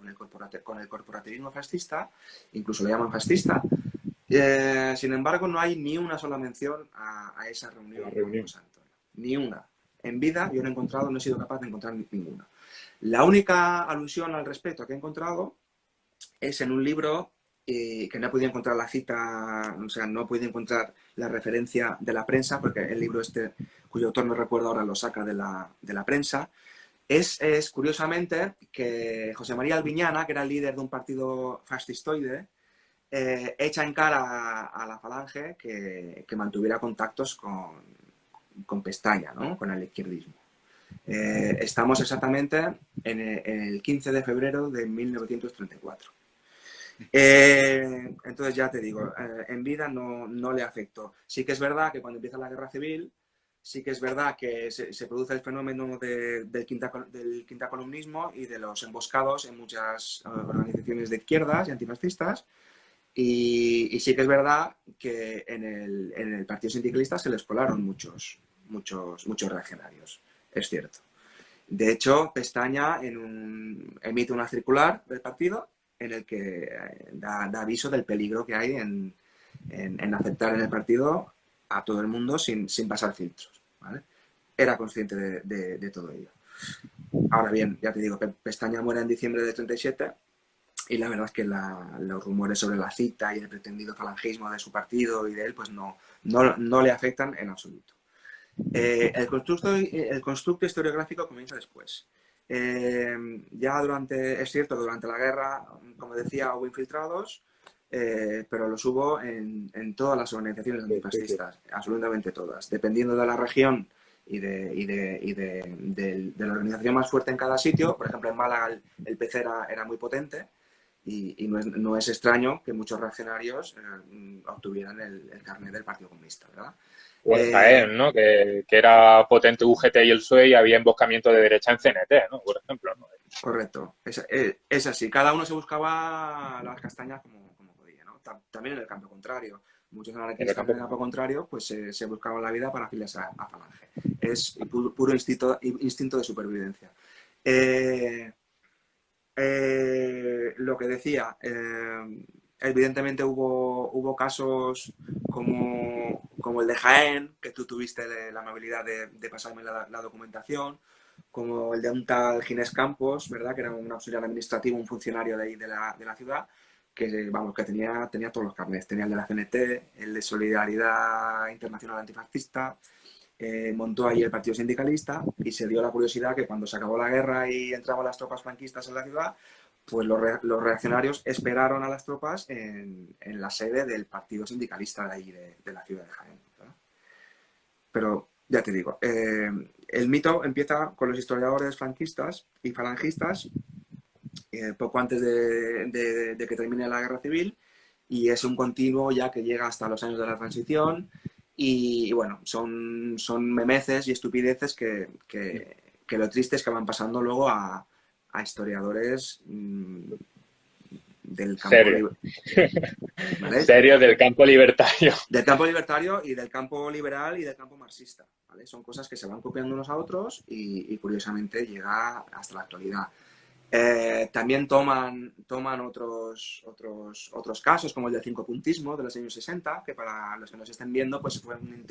S2: corporativismo fascista, incluso lo llaman fascista. Sin embargo, no hay ni una sola mención a esa reunión con José Antonio. Ni una. En vida yo no he sido capaz de encontrar ninguna. La única alusión al respecto que he encontrado es en un libro que no he podido encontrar la cita, o sea, no he podido encontrar la referencia de la prensa, porque el libro cuyo autor no recuerdo ahora, lo saca de la prensa. Es curiosamente que José María Albiñana, que era el líder de un partido fascistoide, echa en cara a la Falange que mantuviera contactos con Pestaña, ¿no? Con el izquierdismo. Estamos exactamente en el 15 de febrero de 1934. Entonces ya te digo, en vida no le afectó. Sí que es verdad que cuando empieza la guerra civil, sí que es verdad que se produce el fenómeno del quinta columnismo y de los emboscados en muchas organizaciones de izquierdas y antifascistas. Y sí que es verdad que en el Partido Sindicalista se les colaron muchos reaccionarios, es cierto. De hecho, Pestaña emite una circular del partido en el que da aviso del peligro que hay en aceptar en el partido a todo el mundo sin pasar filtros, ¿vale? Era consciente de todo ello. Ahora bien, ya te digo, Pestaña muere en diciembre de 37 y la verdad es que los rumores sobre la cita y el pretendido falangismo de su partido y de él pues no le afectan en absoluto. El constructo historiográfico comienza después. Ya es cierto, durante la guerra, como decía, hubo infiltrados, pero los hubo en todas las organizaciones antifascistas, absolutamente todas. Dependiendo de la región y de la organización más fuerte en cada sitio, por ejemplo, en Málaga el PC era muy potente y no es extraño que muchos reaccionarios obtuvieran el carnet del Partido Comunista, ¿verdad?
S1: O en Jaén, ¿no? Que era potente UGT y el PSOE y había emboscamiento de derecha en CNT, ¿no? Por ejemplo, ¿no?
S2: correcto. Es así. Cada uno se buscaba las castañas como podía, ¿no? También en el campo contrario. Muchos anarquistas en el campo contrario pues se buscaban la vida para afiliarse a Falange. Es puro instinto de supervivencia. Lo que decía, evidentemente hubo casos como el de Jaén, que tú tuviste la amabilidad de pasarme la documentación, como el de un tal Ginés Campos, ¿verdad? Que era un auxiliar administrativo, un funcionario de ahí de la ciudad, que vamos, que tenía todos los carnets. Tenía el de la CNT, el de Solidaridad Internacional Antifascista, montó ahí el partido sindicalista y se dio la curiosidad que cuando se acabó la guerra y entraban las tropas franquistas en la ciudad, pues los reaccionarios esperaron a las tropas en la sede del partido sindicalista de ahí, de la ciudad de Jaén, ¿verdad? Pero ya te digo, el mito empieza con los historiadores franquistas y falangistas poco antes de que termine la guerra civil, y es un continuo ya que llega hasta los años de la transición. Y bueno, son memeces y estupideces que lo triste es que van pasando luego a historiadores del campo
S1: Serio.
S2: ¿vale?
S1: Serio, del campo libertario.
S2: Del campo libertario y del campo liberal y del campo marxista, ¿vale? Son cosas que se van copiando unos a otros y curiosamente llega hasta la actualidad. También toman otros casos, como el del cincopuntismo de los años 60, que para los que nos estén viendo, pues fue un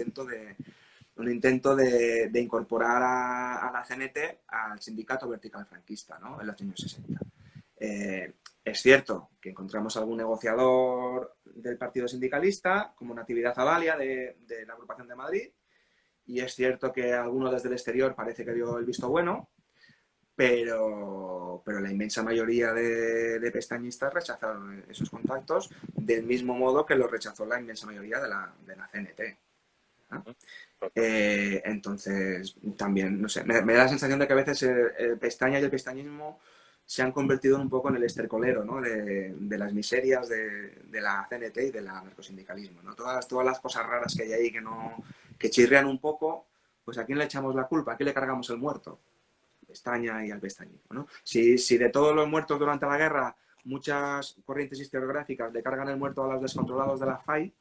S2: intento de incorporar a la CNT al sindicato vertical franquista, ¿no? En los años 60. Es cierto que encontramos algún negociador del partido sindicalista, como Natividad Zabalia de la agrupación de Madrid, y es cierto que alguno desde el exterior parece que dio el visto bueno, pero la inmensa mayoría de pestañistas rechazaron esos contactos del mismo modo que lo rechazó la inmensa mayoría de la CNT. ¿No? Entonces, también, no sé, me da la sensación de que a veces el pestaña y el pestañismo se han convertido un poco en el estercolero, ¿no? de las miserias de la CNT y del anarcosindicalismo, ¿no? Todas las cosas raras que hay ahí que chirrean un poco, pues ¿a quién le echamos la culpa? ¿A quién le cargamos el muerto? Pestaña y al pestañismo, ¿no? Si de todos los muertos durante la guerra, muchas corrientes historiográficas le cargan el muerto a los descontrolados de la FAI,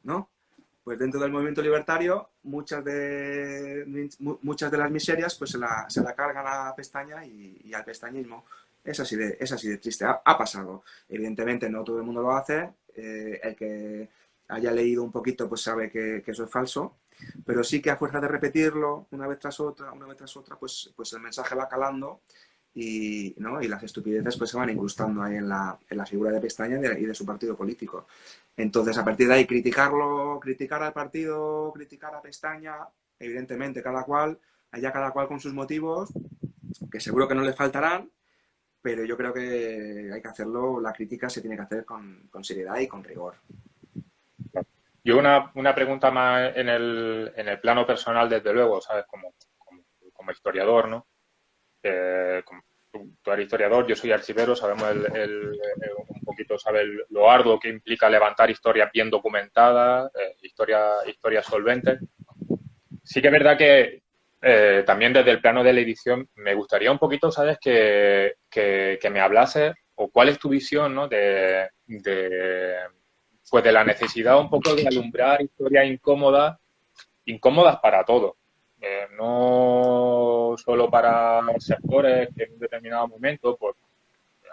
S2: ¿no? Pues dentro del movimiento libertario, muchas de las miserias pues se la cargan a la pestaña y al pestañismo. Es así de triste. Ha pasado. Evidentemente no todo el mundo lo hace. El que haya leído un poquito pues sabe que eso es falso. Pero sí que a fuerza de repetirlo una vez tras otra, pues el mensaje va calando y las estupideces pues se van incrustando ahí en la figura de pestaña y de su partido político. Entonces, a partir de ahí, criticar al partido, criticar a pestaña, evidentemente, cada cual con sus motivos, que seguro que no les faltarán, pero yo creo que hay que hacerlo, la crítica se tiene que hacer con seriedad y con rigor.
S1: Yo una pregunta más en el plano personal, desde luego, ¿sabes? Como historiador, ¿no? Tú eres historiador, yo soy archivero, sabemos un poquito, ¿sabes? Lo arduo que implica levantar historias bien documentadas, historias solventes. Sí que es verdad que también desde el plano de la edición me gustaría un poquito, ¿sabes? Que me hablases, o cuál es tu visión, ¿no? Pues de la necesidad un poco de alumbrar historias incómodas para todos. No solo para sectores que en un determinado momento pues,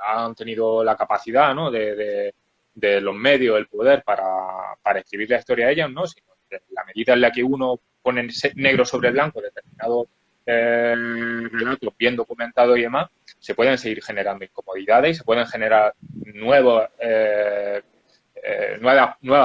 S1: han tenido la capacidad, ¿no? de los medios, el poder para escribir la historia de ellos, ¿no? Sino que en la medida en la que uno pone negro sobre blanco determinados relatos bien documentados y demás, se pueden seguir generando incomodidades y se pueden generar nuevas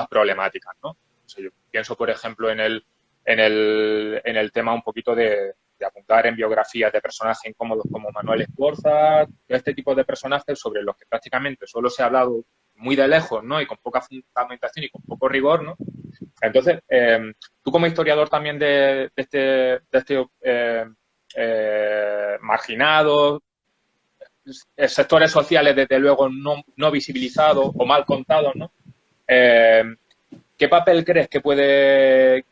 S1: problemáticas, ¿no? O sea, yo pienso, por ejemplo, en el tema un poquito de apuntar en biografías de personajes incómodos como Manuel Escorza, este tipo de personajes sobre los que prácticamente solo se ha hablado muy de lejos, ¿no? Y con poca fundamentación y con poco rigor, ¿no? Entonces, tú como historiador también de este marginados, sectores sociales desde luego no visibilizados o mal contados, ¿no? ¿Qué papel crees que puede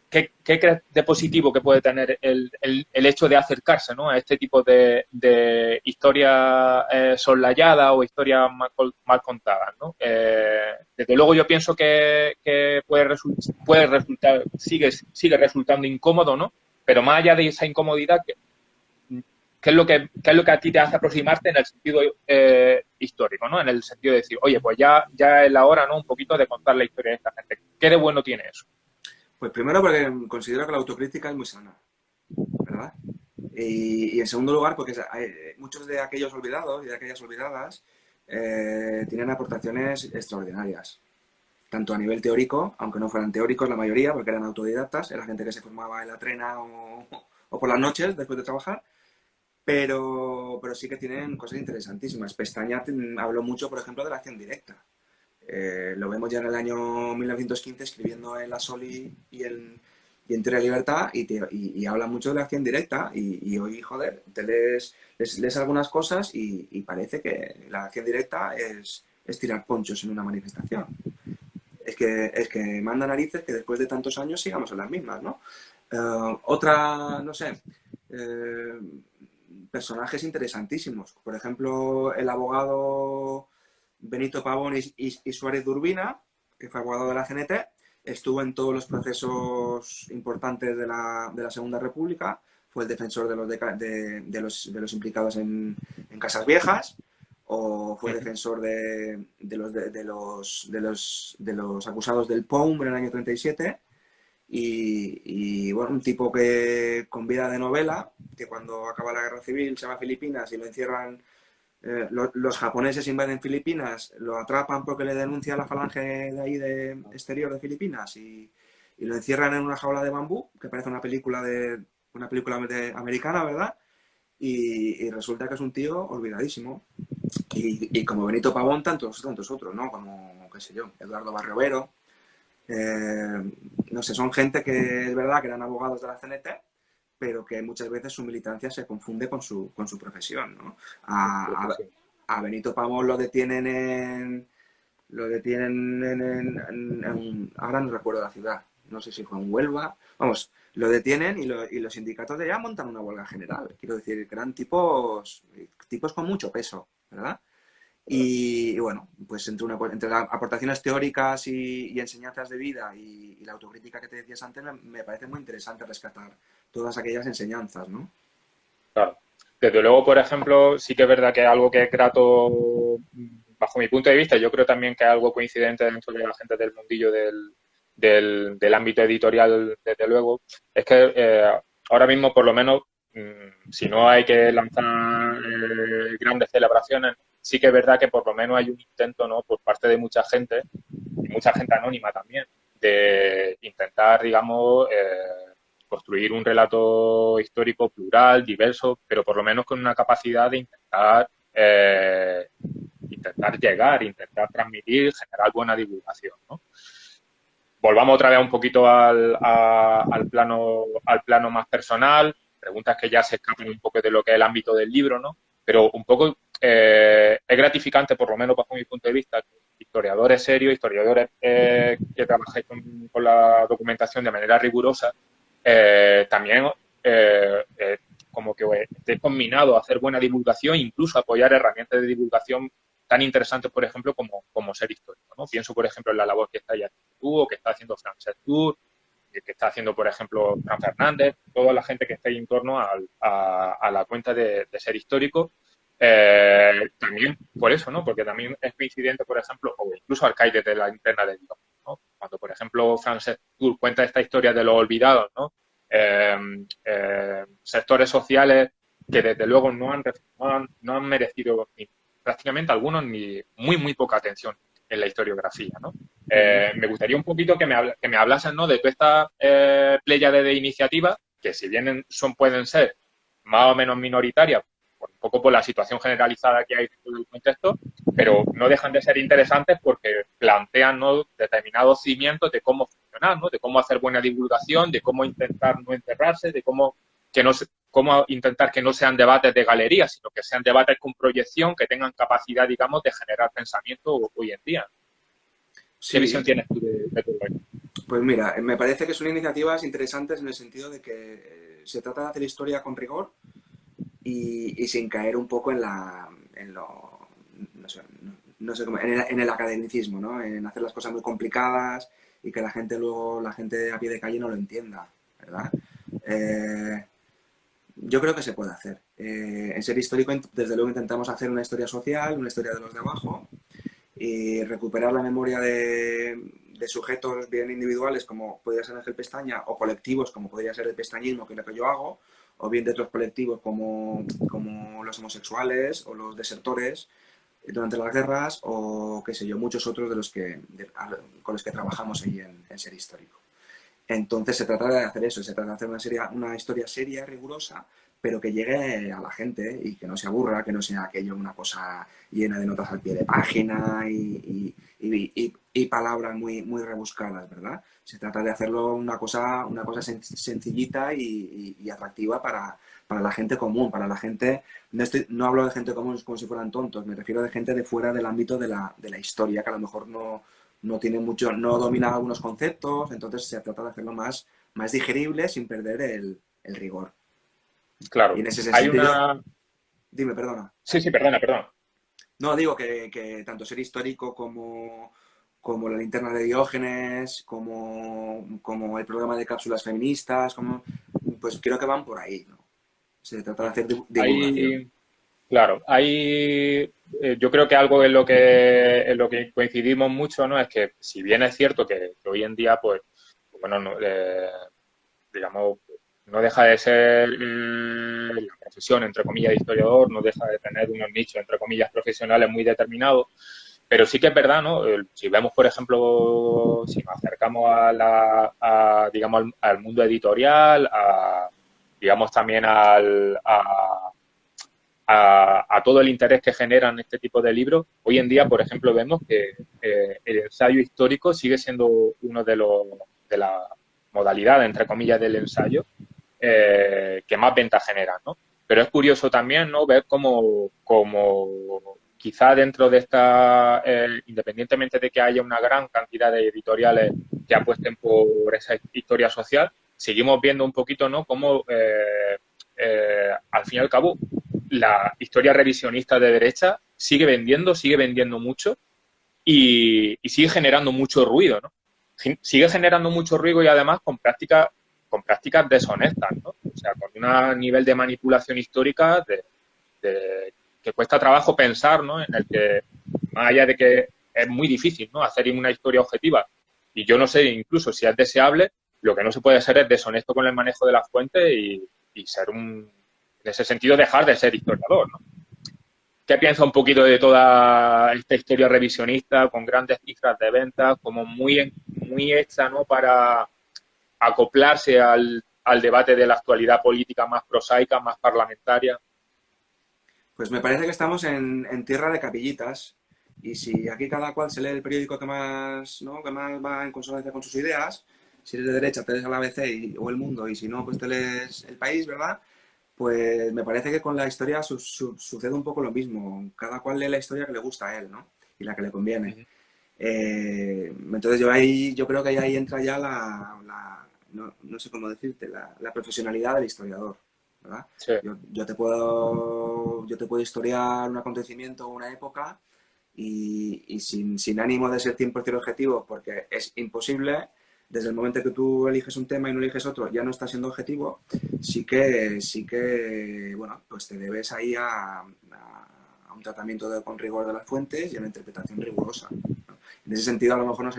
S1: ¿qué crees de positivo que puede tener el hecho de acercarse, ¿no?, a este tipo de historias soslayadas o historias mal contadas, ¿no? Desde luego yo pienso que puede resultar, sigue resultando incómodo, ¿no? Pero más allá de esa incomodidad, ¿qué es lo que a ti te hace aproximarte en el sentido histórico, ¿no? En el sentido de decir, oye, pues ya es la hora, ¿no?, un poquito de contar la historia de esta gente. ¿Qué de bueno tiene eso?
S2: Pues primero porque considero que la autocrítica es muy sana, ¿verdad? Y en segundo lugar porque muchos de aquellos olvidados y de aquellas olvidadas tienen aportaciones extraordinarias, tanto a nivel teórico, aunque no fueran teóricos la mayoría, porque eran autodidactas, era gente que se formaba en la trena o por las noches después de trabajar, pero sí que tienen cosas interesantísimas. Pestaña habló mucho, por ejemplo, de la acción directa. Lo vemos ya en el año 1915 escribiendo en La Soli y en Tierra de Libertad y habla mucho de la acción directa y hoy, joder, te lees algunas cosas y parece que la acción directa es tirar ponchos en una manifestación. Es que manda narices que después de tantos años sigamos en las mismas, ¿no? Otra, no sé, personajes interesantísimos. Por ejemplo, el abogado Benito Pavón y Suárez de Urbina, que fue abogado de la CNT, estuvo en todos los procesos importantes de la Segunda República, fue el defensor de los implicados en Casas Viejas, o fue defensor de los acusados del POUM en el año 37. Y bueno, un tipo que con vida de novela, que cuando acaba la guerra civil se va a Filipinas y lo encierran, los japoneses invaden Filipinas, lo atrapan porque le denuncia la falange de ahí de exterior de Filipinas y lo encierran en una jaula de bambú, que parece una película americana, ¿verdad? Y resulta que es un tío olvidadísimo. Y como Benito Pavón, tantos otros, ¿no? Como, qué sé yo, Eduardo Barriovero. No sé, son gente que es verdad que eran abogados de la CNT, pero que muchas veces su militancia se confunde con su profesión, ¿no? A Benito Pavón ahora no recuerdo la ciudad, no sé si fue en Huelva, vamos, lo detienen y los sindicatos de allá montan una huelga general. Quiero decir, que eran tipos con mucho peso, ¿verdad? Y bueno, pues entre las aportaciones teóricas y enseñanzas de vida y la autocrítica que te decías antes, me parece muy interesante rescatar todas aquellas enseñanzas, ¿no?
S1: Claro. Desde luego, por ejemplo, sí que es verdad que es algo que es grato, bajo mi punto de vista, yo creo también que es algo coincidente dentro de la gente del mundillo del ámbito editorial, desde luego, es que ahora mismo, por lo menos, si no hay que lanzar grandes celebraciones, sí que es verdad que por lo menos hay un intento, ¿no?, por parte de mucha gente, y mucha gente anónima también, de intentar, digamos, construir un relato histórico plural, diverso, pero por lo menos con una capacidad de intentar llegar, intentar transmitir, generar buena divulgación, ¿no? Volvamos otra vez un poquito al plano más personal, preguntas que ya se escapan un poco de lo que es el ámbito del libro, ¿no? Pero un poco es gratificante, por lo menos bajo mi punto de vista, que historiadores serios, historiadores que trabajáis con la documentación de manera rigurosa, también como que estéis combinados a hacer buena divulgación e incluso apoyar herramientas de divulgación tan interesantes, por ejemplo, como ser histórico, ¿no? Pienso, por ejemplo, en la labor que estáis haciendo tú o que está haciendo Francesc Tour, que está haciendo, por ejemplo, Fran Fernández, toda la gente que está en torno a la cuenta de ser histórico. También por eso, ¿no? Porque también es coincidente, por ejemplo, o incluso alcaides de la interna de Dios, ¿no? Cuando, por ejemplo, Francesc Tour cuenta esta historia de los olvidados, ¿no? Sectores sociales que desde luego no han merecido prácticamente algunos ni muy poca atención en la historiografía, ¿no? Me gustaría un poquito que me hablasen, ¿no?, de toda esta pléyade de iniciativas que, si bien pueden ser más o menos minoritarias, un poco por la situación generalizada que hay dentro del contexto, pero no dejan de ser interesantes porque plantean, ¿no?, determinados cimientos de cómo funcionar, ¿no?, de cómo hacer buena divulgación, de cómo intentar no enterrarse, de cómo intentar que no sean debates de galería, sino que sean debates con proyección, que tengan capacidad, digamos, de generar pensamiento hoy en día. ¿Qué
S2: Sí,
S1: visión tienes tú de todo esto?
S2: Pues mira, me parece que son iniciativas interesantes en el sentido de que se trata de hacer historia con rigor y sin caer un poco en lo, no sé, no sé cómo, en el academicismo, ¿no? En hacer las cosas muy complicadas y que la gente luego, la gente a pie de calle no lo entienda, ¿verdad? Eh, yo creo que se puede hacer. En Ser Histórico, desde luego, intentamos hacer una historia social, una historia de los de abajo, y recuperar la memoria de sujetos bien individuales como podría ser Ángel Pestaña o colectivos como podría ser el pestañismo, que es lo que yo hago, o bien de otros colectivos como los homosexuales o los desertores durante las guerras o qué sé yo, muchos otros con los que trabajamos ahí en Ser Histórico. Entonces se trata de hacer eso, se trata de hacer una historia seria, rigurosa, pero que llegue a la gente y que no se aburra, que no sea aquello una cosa llena de notas al pie de página y palabras muy, muy rebuscadas, ¿verdad? Se trata de hacerlo una cosa sencillita y atractiva para la gente común, para la gente, no hablo de gente común como si fueran tontos, me refiero de gente de fuera del ámbito de la historia, que a lo mejor no tiene mucho, no domina algunos conceptos, entonces se trata de hacerlo más digerible sin perder el rigor. Y
S1: Claro,
S2: en ese
S1: hay
S2: sentido,
S1: una...
S2: dime, perdona.
S1: Sí, sí, perdona, perdona.
S2: No, digo que tanto Ser Histórico como la linterna de Diógenes, como el programa de cápsulas feministas, pues creo que van por ahí, ¿no? Se trata de hacer divulgación.
S1: Hay, claro, hay, yo creo que algo en lo que coincidimos mucho, ¿no? Es que si bien es cierto que hoy en día, pues, bueno, no, digamos, no deja de ser la profesión, entre comillas, de historiador, no deja de tener unos nichos, entre comillas, profesionales muy determinados, pero sí que es verdad, ¿no? Si vemos, por ejemplo, si nos acercamos digamos, al mundo editorial, digamos, también a todo el interés que generan este tipo de libros, hoy en día, por ejemplo, vemos que el ensayo histórico sigue siendo uno de las modalidades, entre comillas, del ensayo que más ventas generan, ¿no? Pero es curioso también, ¿no? Ver cómo quizá dentro de esta, independientemente de que haya una gran cantidad de editoriales que apuesten por esa historia social, seguimos viendo un poquito, ¿no? Cómo, al fin y al cabo, la historia revisionista de derecha sigue vendiendo mucho y sigue generando mucho ruido, ¿no? Sigue generando mucho ruido y además con prácticas deshonestas, ¿no? O sea, con un nivel de manipulación histórica que cuesta trabajo pensar, ¿no? En el que, más allá de que es muy difícil, ¿no? Hacer una historia objetiva, y yo no sé incluso si es deseable, lo que no se puede hacer es deshonesto con el manejo de las fuentes y ser en ese sentido, dejar de ser historiador, ¿no? ¿Qué piensa un poquito de toda esta historia revisionista con grandes cifras de ventas, como muy hecha, ¿no? Para acoplarse al debate de la actualidad política más prosaica, más parlamentaria?
S2: Pues me parece que estamos en tierra de capillitas y si aquí cada cual se lee el periódico que más, ¿no? que más va en consonancia con sus ideas, si eres de derecha te lees el ABC o El Mundo y si no pues te lees El País, ¿verdad? Pues me parece que con la historia sucede un poco lo mismo. Cada cual lee la historia que le gusta a él, ¿no? Y la que le conviene. Entonces yo creo que ahí entra ya no sé cómo decirte, la profesionalidad del historiador, ¿verdad?
S1: Sí,
S2: Yo te puedo historiar un acontecimiento o una época y sin ánimo de ser 100% objetivo, porque es imposible, desde el momento que tú eliges un tema y no eliges otro, ya no estás siendo objetivo, sí que bueno, pues te debes ahí a un tratamiento con rigor de las fuentes y a una interpretación rigurosa, ¿no? En ese sentido, a lo mejor no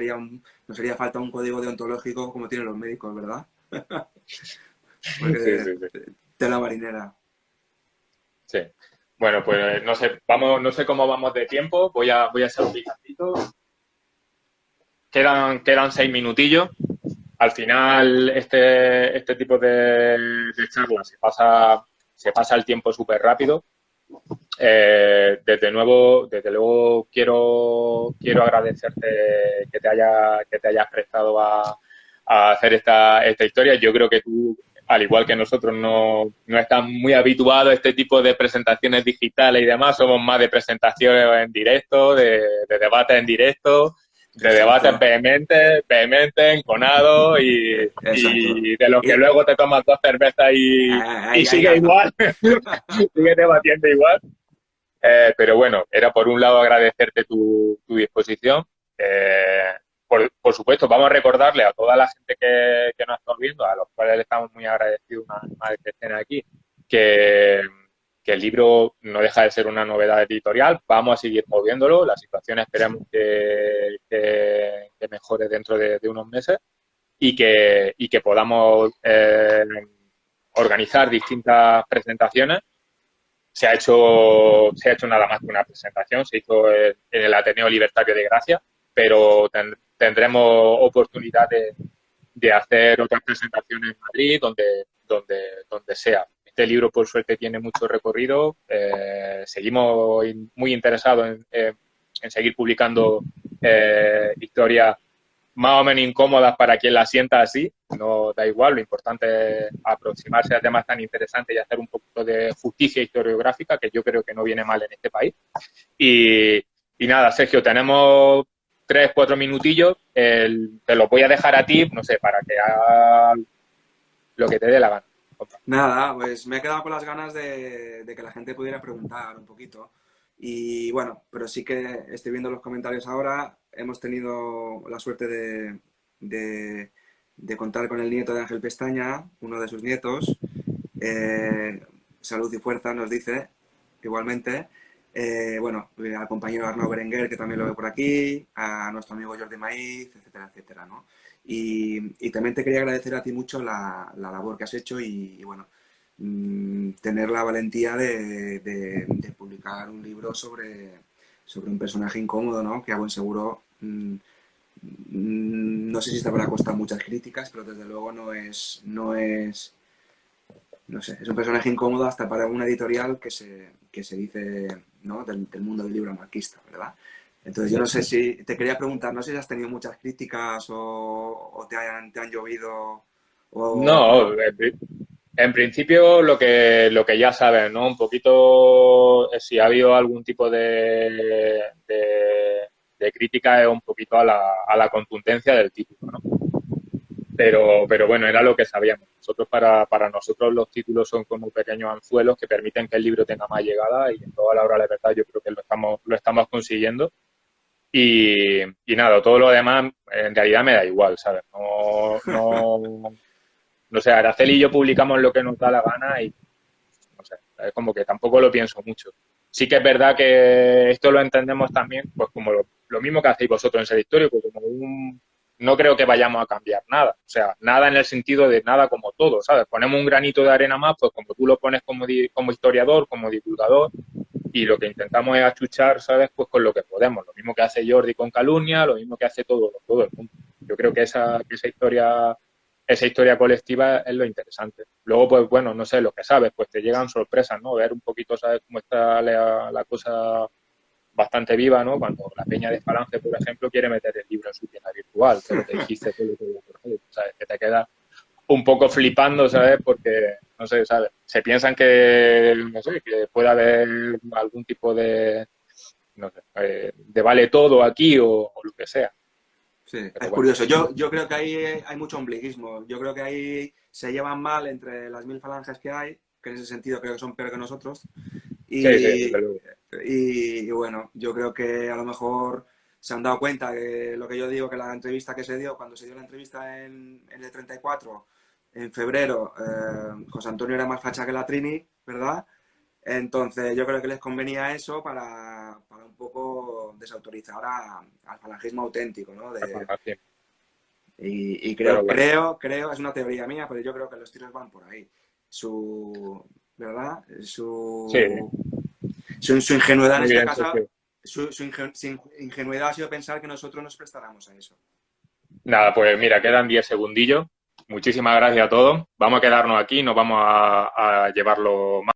S2: sería falta un código deontológico como tienen los médicos, ¿verdad?
S1: sí,
S2: Porque
S1: sí, sí.
S2: tela marinera.
S1: Sí. Bueno, pues no sé, no sé cómo vamos de tiempo, voy a hacer un vistacito. Quedan 6 minutillos. Al final, este tipo de charlas se pasa el tiempo súper rápido. Desde luego quiero agradecerte que te hayas prestado a hacer esta historia. Yo creo que tú, al igual que nosotros, no estás muy habituado a este tipo de presentaciones digitales y demás. Somos más de presentaciones en directo, de debates en directo. de debates vehementes, enconados
S2: Exacto.
S1: y de los que
S2: Y,
S1: luego te tomas 2 cervezas y
S2: ahí
S1: sigue
S2: alza.
S1: igual, sigue debatiendo igual. Pero bueno, era por un lado agradecerte tu disposición. Eh, por supuesto, vamos a recordarle a toda la gente que nos está viendo, a los cuales le estamos muy agradecidos una vez más de que estén aquí, que, que el libro no deja de ser una novedad editorial. Vamos a seguir moviéndolo. La situación esperemos que mejore dentro de unos meses y que podamos organizar distintas presentaciones. Se ha hecho nada más que una presentación, se hizo en el Ateneo Libertario de Gracia, pero tendremos oportunidad de hacer otras presentaciones en Madrid, donde sea. Este libro, por suerte, tiene mucho recorrido. Seguimos muy interesados en seguir publicando historias más o menos incómodas para quien la sienta así, no da igual, lo importante es aproximarse a temas tan interesantes y hacer un poquito de justicia historiográfica, que yo creo que no viene mal en este país. Y, y nada, Sergio, tenemos 3, 4 minutillos, te lo voy a dejar a ti, no sé, para que hagas lo que te dé la gana.
S2: Nada, pues me he quedado con las ganas de que la gente pudiera preguntar un poquito. Y bueno, pero sí que estoy viendo los comentarios ahora. Hemos tenido la suerte de, de contar con el nieto de Ángel Pestaña, uno de sus nietos. Salud y fuerza nos dice, igualmente. Bueno, al compañero Arnaud Berenguer, que también lo veo por aquí, a nuestro amigo Jordi Maíz, etcétera, etcétera, ¿no? Y también te quería agradecer a ti mucho la labor que has hecho y bueno, tener la valentía de publicar un libro sobre un personaje incómodo, ¿no? Que a buen seguro, no sé si te habrá costado muchas críticas, pero desde luego no sé, es un personaje incómodo hasta para una editorial que se dice, ¿no? Del mundo del libro anarquista, ¿verdad? Entonces yo no sé si, te quería preguntar, no sé si has tenido muchas críticas o te han llovido o
S1: No,
S2: no.
S1: en principio lo que ya sabes, ¿no? Un poquito, si ha habido algún tipo de crítica es un poquito a la contundencia del título, ¿no? Pero bueno, era lo que sabíamos. Nosotros para nosotros los títulos son como pequeños anzuelos que permiten que el libro tenga más llegada y en toda la hora de verdad yo creo que lo estamos consiguiendo. Y nada, todo lo demás en realidad me da igual, ¿sabes? No sé, Araceli y yo publicamos lo que nos da la gana y no sé, es como que tampoco lo pienso mucho. Sí que es verdad que esto lo entendemos también, pues como lo mismo que hacéis vosotros en Ser Histórico, como no creo que vayamos a cambiar nada. O sea, nada en el sentido de nada como todo, ¿sabes? Ponemos un granito de arena más, pues como tú lo pones como historiador, como divulgador, y lo que intentamos es achuchar, ¿sabes? Pues con lo que podemos. Lo mismo que hace Jordi con Calumnia, lo mismo que hace todo el mundo. Yo creo que esa historia colectiva es lo interesante. Luego, pues bueno, no sé, lo que sabes, pues te llegan sorpresas, ¿no? Ver un poquito, ¿sabes? Cómo está la cosa bastante viva, ¿no? Cuando la peña de Falange, por ejemplo, quiere meter el libro en su tienda virtual, pero te dijiste todo lo que había por ahí, ¿sabes? Que te queda un poco flipando, ¿sabes? Porque, no sé, ¿sabes? Se piensan que, no sé, que puede haber algún tipo no sé, de vale todo aquí o lo que sea.
S2: Sí,
S1: Pero
S2: es
S1: bueno,
S2: curioso. Yo creo que ahí hay mucho ombliguismo. Yo creo que ahí se llevan mal entre las mil falanges que hay, que en ese sentido creo que son peor que nosotros.
S1: sí, sí,
S2: Y,
S1: desde luego.
S2: y bueno, yo creo que a lo mejor se han dado cuenta que lo que yo digo, que la entrevista que se dio, cuando se dio la entrevista en el 34, en febrero, José Antonio era más facha que la Trini, ¿verdad? Entonces yo creo que les convenía eso para un poco desautorizar al falangismo auténtico, ¿no? Y
S1: Pero bueno,
S2: creo, es una teoría mía, pero yo creo que los tiros van por ahí. Su, ¿verdad?
S1: sí,
S2: Su ingenuidad en
S1: muy
S2: este
S1: bien,
S2: caso,
S1: Sergio.
S2: su ingenuidad ha sido pensar que nosotros nos prestáramos a eso.
S1: Nada, pues mira, quedan 10 segundillos. Muchísimas gracias a todos. Vamos a quedarnos aquí, no vamos a llevarlo más.